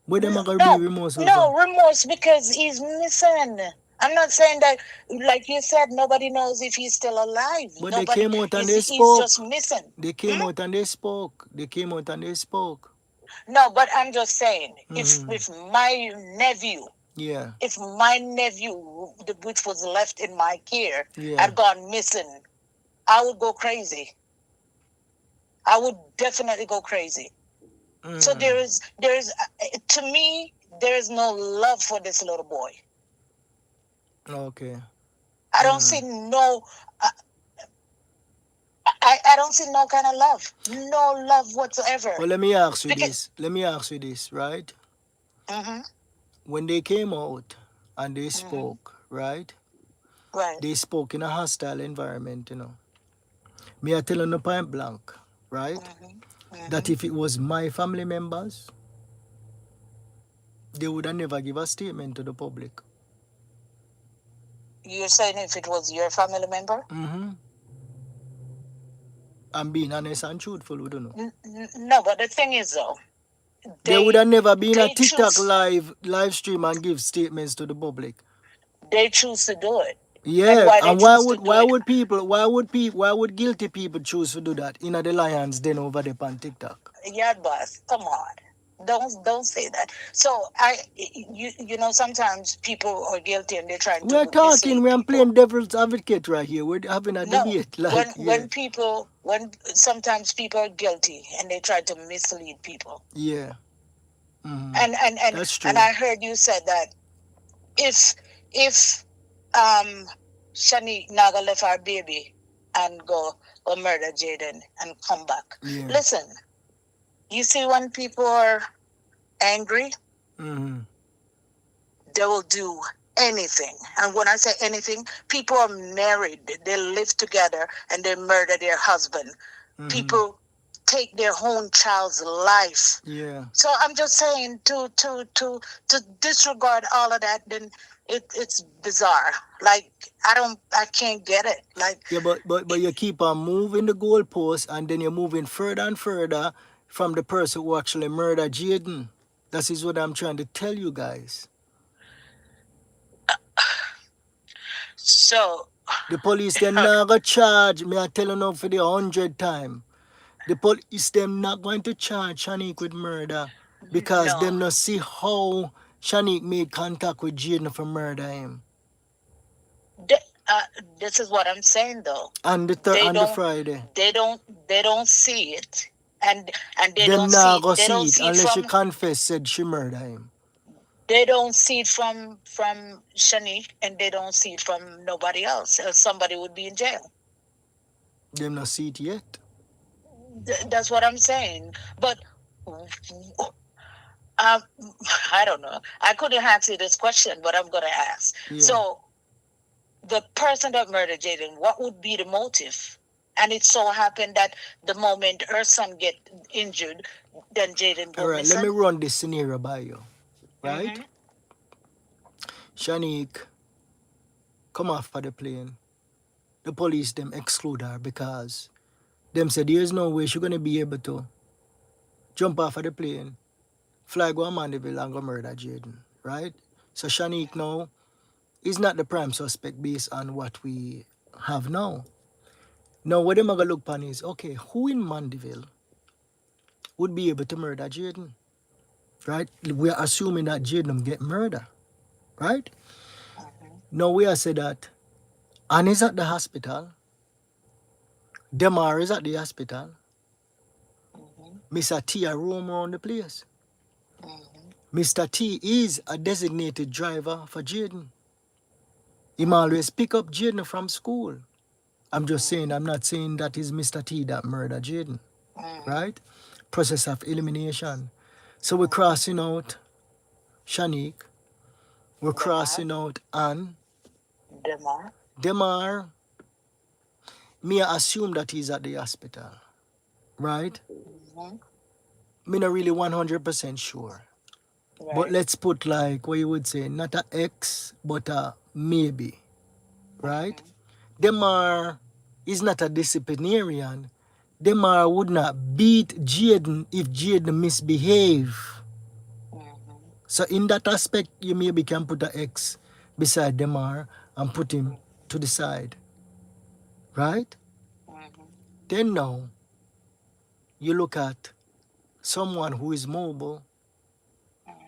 Would them gonna be remorseful? No, remorse because he's missing. I'm not saying that, like you said, nobody knows if he's still alive. But nobody, they came out and they spoke. He's just missing. They came out and they spoke. They came out and they spoke. No, but I'm just saying, if my nephew, if my nephew, which was left in my care, had gone missing, I would go crazy. I would definitely go crazy. So there is, to me, there is no love for this little boy. Okay. I don't see no. I don't see no kind of love. No love whatsoever. Well, let me ask you this, right? When they came out and they spoke, right? Right. They spoke in a hostile environment, you know. Me I tell you point blank, right? That if it was my family members, they would have never give a statement to the public. You're saying if it was your family member? I'm being honest and truthful, we don't know. No, but the thing is though, they would have never been a TikTok live stream and give statements to the public. They choose to do it. Yeah, and why would guilty people choose to do that in the Lions Den over there on TikTok? YaadBoss, come on. Don't say that. So you know sometimes people are guilty and they're trying to. We're talking. We're playing devil's advocate right here. We're having a debate. Like when sometimes people are guilty and they try to mislead people. Yeah. And that's true. And I heard you said that if Shani Naga left our baby and go murder Jayden and come back. Yeah. Listen. You see, when people are angry, they will do anything. And when I say anything, people are married. They live together and they murder their husband. People take their own child's life. Yeah. So I'm just saying to disregard all of that, then it's bizarre. Like I can't get it. Like Yeah, but you keep on moving the goalpost, and then you're moving further and further from the person who actually murdered Jayden. That is what I'm trying to tell you guys. so The police them not gonna charge me. I tell you now for the 100th time. The police them not going to charge Shanique with murder because no. them not see how Shanique made contact with Jayden for murder him. This is what I'm saying though. On the Friday. They don't see it, and they Them don't not see go they see don't it see it unless she from confess said she murdered him. they don't see it from Shanique, and they don't see it from nobody else. Else somebody would be in jail. Them not see it yet. That's what I'm saying. But I don't know. I couldn't answer this question, but I'm gonna ask. Yeah. So, the person that murdered Jayden, what would be the motive? And it so happened that the moment her son get injured, then Jayden go All right, missing. let me run this scenario by you. Right? Mhm. Shanique come off of the plane. The police them exclude her because them said there's no way she's gonna be able to jump off of the plane, fly go to Mandeville and go murder Jayden. Right? So Shanique now is not the prime suspect based on what we have now. Now what them are gonna look upon is, okay, who in Mandeville would be able to murder Jayden? Right? We are assuming that Jayden get murdered. Right? Now we are say that Ann is at the hospital, Demar is at the hospital, Mr. T a roam around the place. Mr. T is a designated driver for Jayden. He always pick up Jayden from school. I'm just saying, I'm not saying that is Mr. T that murdered Jayden. Right? Process of elimination. So we're crossing out Shanique. We're crossing out Ann. Demar. Me assume that he's at the hospital. Right? Me not really 100% sure. Right. But let's put like what you would say, not a X, but a maybe. Right? Demar is not a disciplinarian. Demar would not beat Jayden if Jayden misbehave. So in that aspect, you maybe can put a X beside Demar and put him to the side. Right? Then now, you look at someone who is mobile,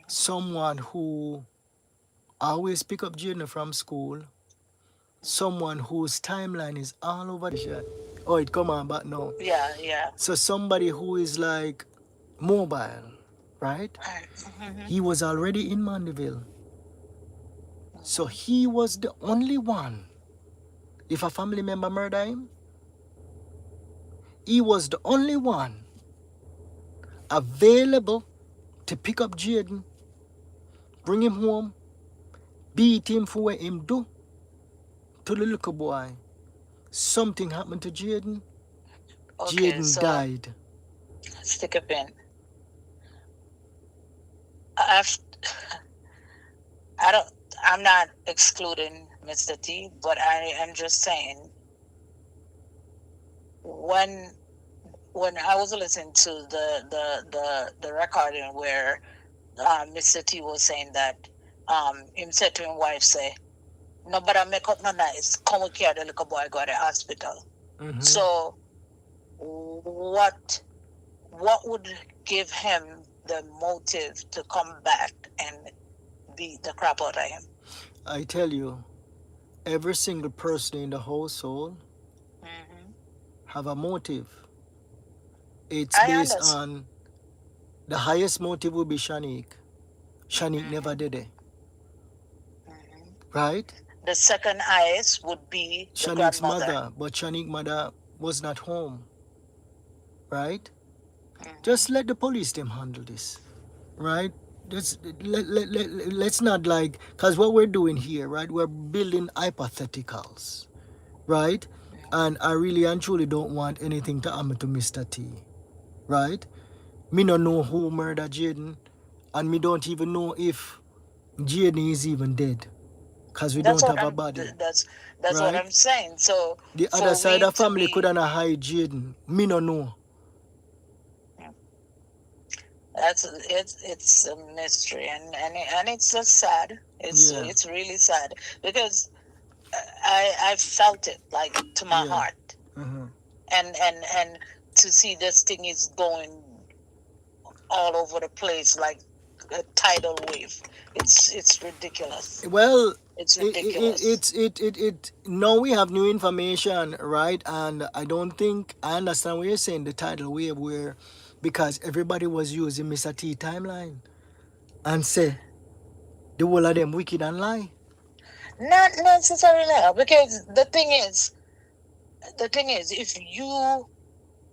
someone who always pick up Jayden from school, someone whose timeline is all over the shot. Oh, it come on back now. Yeah. So somebody who is like mobile, right? He was already in Mandeville. So he was the only one. If a family member murder him, he was the only one available to pick up Jayden, bring him home, beat him for what him do to the little boy. Something happened to Jayden. Okay, Jayden so died. stick a pin. I'm not excluding Mr. T, but I am just saying when I was listening to the recording where Mr. T was saying that him said to his wife, say, nobody make up no nice, come and carry the little boy go to the hospital. So what would give him the motive to come back and beat the crap out of him? I tell you, every single person in the household have a motive. It's based on the highest motive would be Shanique. Shanique never did it. Right? The second highest would be the Shanique's grandmother. mother, but Shanique's mother was not home. Right? Just let the police them handle this. Right? Let's not like, because what we're doing here, right? We're building hypotheticals. Right? And I really and truly don't want anything to happen to Mr. T. right? Me no know who murdered Jayden, and me don't even know if Jayden is even dead, cause we That's don't what have a I'm. body, That's what right? I'm saying. So The other for side we of to family could be, not hide Jayden. Me no know. it's a mystery, and it's just sad. Yeah, It's really sad because I felt it like to my yeah. heart, Uh-huh. and to see this thing is going all over the place like a tidal wave. It's ridiculous. Well, It's ridiculous. it now we have new information, right? And I don't think I understand what you're saying, the tidal wave, where because everybody was using Mr. T timeline and say the whole of them wicked and lie. Not necessarily, because the thing is,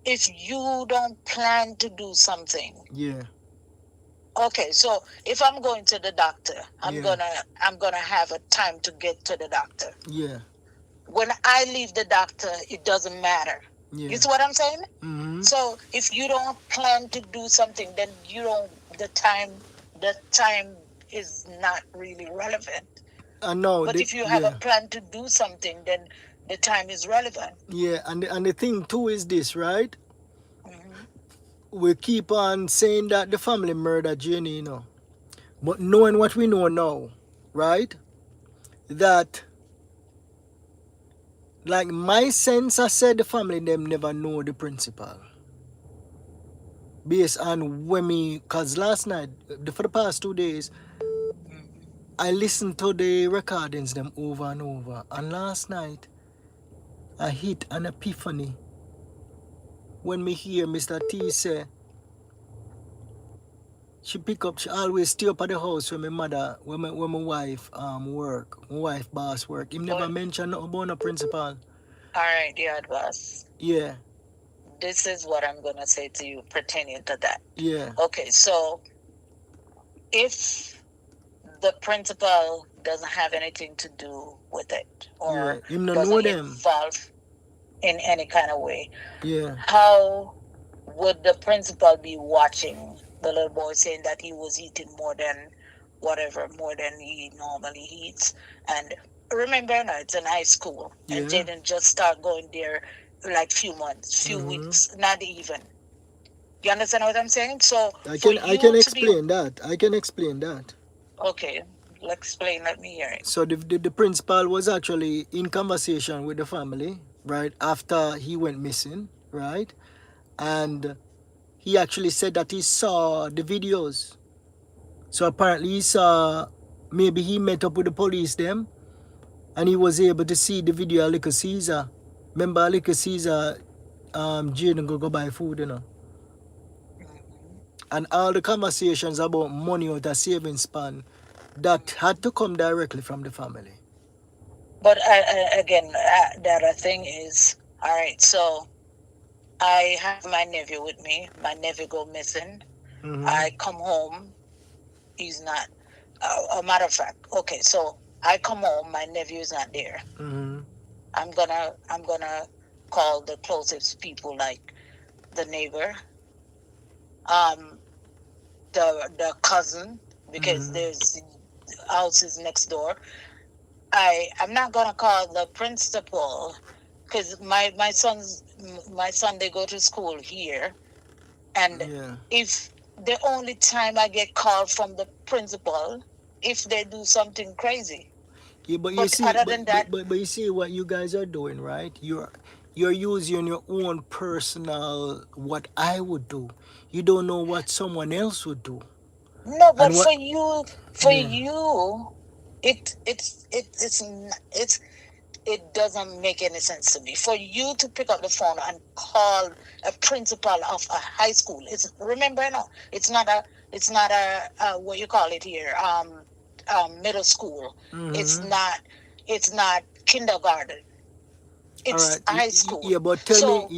if you don't plan to do something, Yeah, okay. So if I'm going to the doctor, yeah, I'm gonna have a time to get to the doctor. yeah, When I leave the doctor, it doesn't matter. You yeah. see what I'm saying? Mm-hmm. So if you don't plan to do something, then you don't. The time is not really relevant. I know But the if you have a yeah, plan to do something, then the time is relevant. yeah, and the thing too is this, right? Hmm. We keep on saying that the family murdered Jenny, you know. But knowing what we know now, right? That like my sense I said the family them never know the principal. Based on when me cause last night, for the past 2 days, I listened to the recordings them over and over. And last night I hit an epiphany when me hear Mr. T say she always stay up at the house when my mother when my wife work. My wife boss work. Him never But mention nothing about no principal. all right, YaadBoss. Yeah, This is what I'm gonna say to you pertaining to that. yeah, Okay, so if the principal doesn't have anything to do with it yeah. or Him no know doesn't them. involve in any kind of way, Yeah, how would the principal be watching the little boy saying that he was eating more than he normally eats? And remember now, it's an high school, and yeah. Jayden just start going there like few months, few weeks, not even. You understand what I'm saying? So for I can you to be explain that. I can explain that. okay, explain. Let me hear it. So the principal was actually in conversation with the family, right, after he went missing, right? And he actually said that he saw the videos. So apparently he saw, maybe he met up with the police them and he was able to see the video of Little Caesar. Remember Little Caesar, Jaden go buy food, you know. And all the conversations about money out of savings span that had to come directly from the family. But again, the other thing is, all right. So I have my nephew with me. My nephew go missing. I come home. He's not. A matter of fact, okay. So I come home. My nephew is not there. I'm gonna call the closest people, like the neighbor, um, the cousin, because there's houses next door. I'm not gonna call the principal because my son, they go to school here, and Yeah. if the only time I get called from the principal if they do something crazy. Yeah, but you But see, other than that, but you see what you guys are doing, right? You're using your own personal what I would do. You don't know what someone else would do. no. But And what for yeah. you, it's it doesn't make any sense to me. For you to pick up the phone and call a principal of a high school, remember now, it's not a what you call it here, middle school. It's not kindergarten. All It's right. high school. Yeah, but So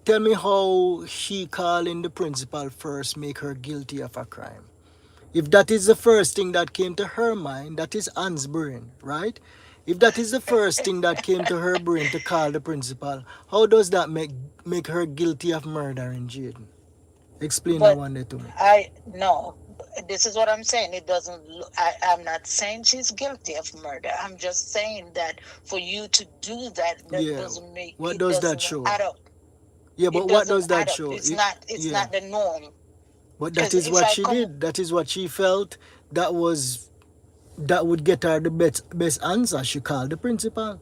tell me how she calling the principal first make her guilty of a crime. If that is the first thing that came to her mind, that is Anne's brain, right? If that is the first thing that came to her brain to call the principal, how does that make her guilty of murdering Jayden? Explain that But one there to me. no. This is what I'm saying. It doesn't. I'm not saying she's guilty of murder. I'm just saying that for you to do that, that Yeah. doesn't make What it does that doesn't show? add up. Yeah, It but what doesn't does add that up. show? It's not. It's Yeah. not the norm. But that Because is if what I she come, did. That is what she felt. That would get her the best answer. She called the principal.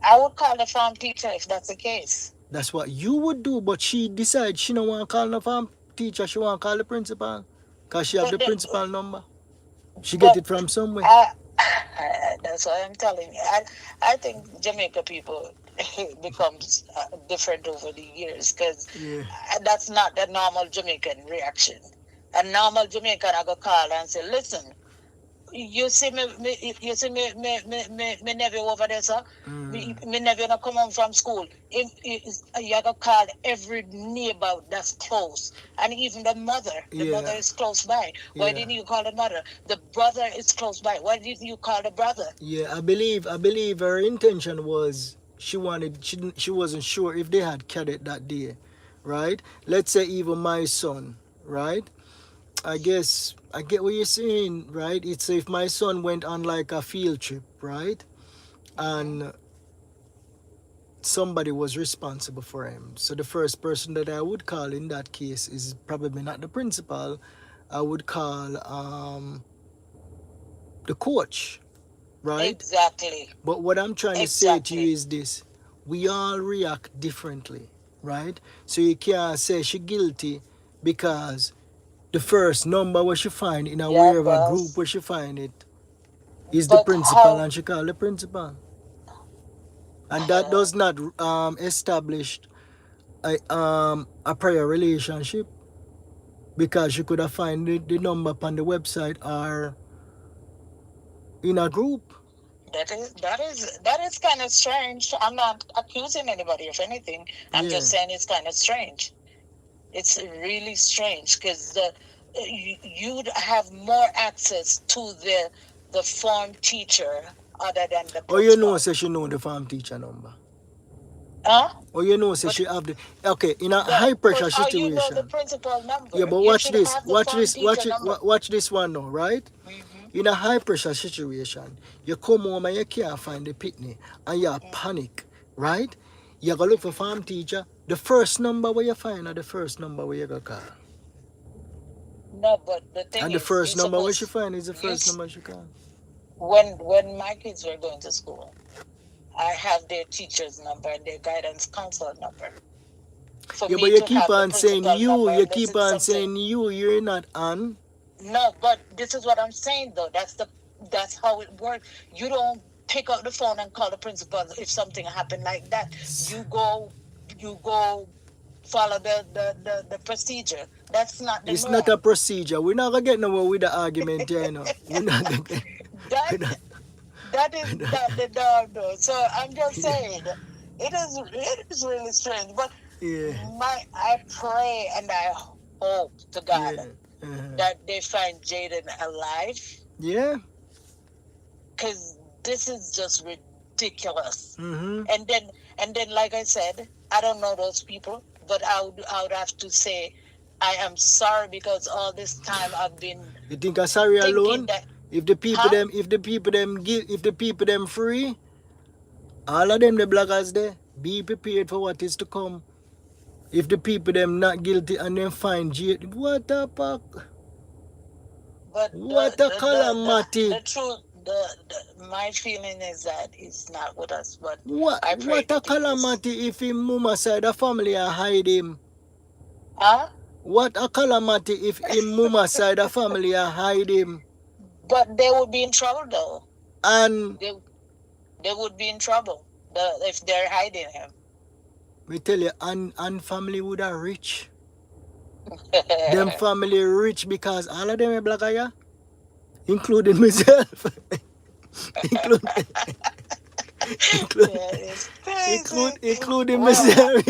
I would call the farm teacher if that's the case. That's what you would do. But she decided she don't want to call the farm teacher. She want to call the principal. Because she have But the principal number. She get but it from somewhere. that's why I'm telling you. I think Jamaica people becomes different over the years because Yeah. that's not the normal Jamaican reaction. A normal Jamaican I go call and say, listen, you see you see me nephew over there, sir. Me nephew not come home from school. You gotta call every neighbor that's close, and even the mother. The mother Yeah. is close by. Why Yeah. didn't you call the mother? The brother is close by. Why didn't you call the brother? Yeah. I believe her intention was she wasn't sure if they had cadet that day, right? Let's say even my son, right? I guess I get what you're saying, right? It's if my son went on like a field trip, right? Mm-hmm. And somebody was responsible for him. So the first person that I would call in that case is probably not the principal. I would call the coach, right? Exactly. But what I'm trying to say to you Exactly. is this: we all react differently, right? So you can't say she guilty because the first number where she find in a Yeah, wherever group boss. where she find it is the But principal how? and she call the principal. And that does not establish a prior relationship because you could have find the number on the website or in a group. That is kind of strange. I'm not accusing anybody of anything. I'm Yeah. just saying it's kind of strange. It's really strange because you'd have more access to the form teacher other than the Or you know principal. say she know the farm teacher number. Huh? Or you know say But she have the okay in a the high but pressure how you know the situation. principal Yeah, number? but You watch should this. have the Watch form this. teacher number. Watch this one now, right? Mm-hmm. In a high pressure situation, you come home and you can't find the pitney and you panic, right? You go look for farm teacher. The first number where you find are the first number where you go call. No, but the thing And the is, first number where she find is the you first number she call. when my kids were going to school, I have their teacher's number and their guidance counselor number. For Yeah, but me you to keep have the on saying principal number, you unless keep it's on something. saying you're not on. No, but this is what I'm saying though. That's how it works. You don't pick up the phone and call the principal if something happened like that. You go follow the procedure. That's not the It's not a norm. procedure. We're not gonna get nowhere with the argument here, you know. We're not gonna get that we're not, that is we're not, not the norm though. So I'm just saying it is really strange. But yeah, I pray and I hope to God yeah. Uh-huh. that they find Jayden alive Yeah. because this is just ridiculous. Mm-hmm. And then, like I said, I don't know those people, but I would have to say I am sorry because all this time I've been You think I'm sorry thinking alone? that, If the people huh? them if the people them free, all of them the bloggers there, be prepared for what is to come. If the people them not guilty and then find what a fuck, But what a the calamity. truth, my feeling is that it's not with us. But What I pray what a that it is. calamity if him mama side the family are hide him. Huh? What a calamity if him mama side the family are hide him. But they would be in trouble though. And They they would be in trouble if they're hiding him. we tell you and family would are rich. Them family rich because all of them are black eye, including myself. including including Yeah, it's crazy. including Well, myself.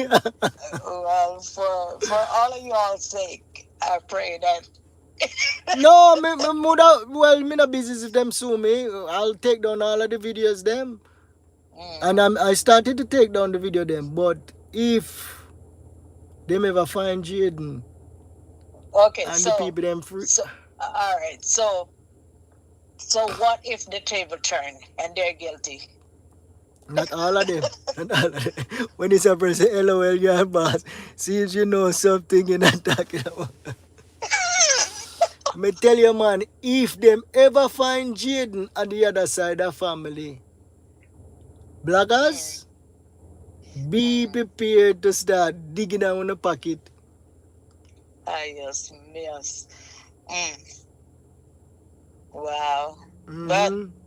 well, for all of y'all's sake, I pray that. No, me not busy if them sue me. I'll take down all of the videos them. And Mm, I started to take down the video them. But if them ever find Jayden Okay, and the so people them free. so all right, so what if the table turn and they're guilty? Not all of them. Not all of them. When it's a person, LOL, you're a boss. Since you know something you're not talking about. Me tell you, man, if them ever find Jayden on the other side of family, bloggers, be prepared to start digging down the pocket. Yes, yes. Wow. But Mm-hmm.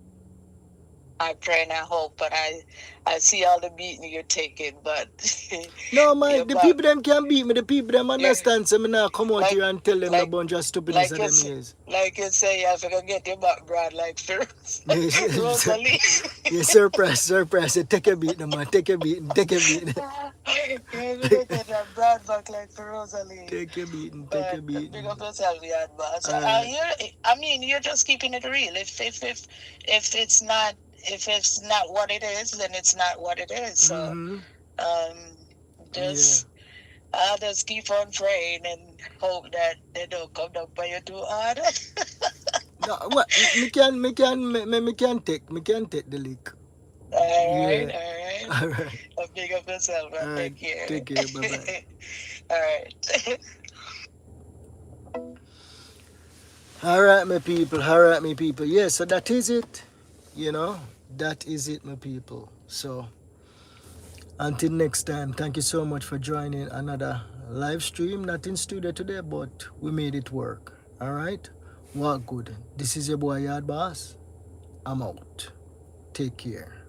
I pray and I hope, but I see all the beating you're taking, but No, man, yeah, the but people them can beat me. The people them yeah, understand. So me now come out like here and tell them a like bunch of stupidness of them is. like you say, you have to go get your back, Brad, like Rosalie. You surprise. You take a beat, no man. Take a beat. You have to go get that Brad back like for Rosalie. Take a beating. But big up yourself, YaadBoss. Alright. I mean, you're just keeping it real. If it's not what it is, then it's not what it is. So, just I'll just keep on praying and hope that they don't come down by you too hard. No, what? Me can take the leak. All right. Alright. Big up yourself, man. Alright. Take care. Take care. Bye-bye. All right. Alright, my people. Yeah, so that is it. You know, that is it, my people. So, until next time, thank you so much for joining another live stream. Not in studio today, but we made it work. Alright? Walk good. This is your boy YaadBoss. I'm out. Take care.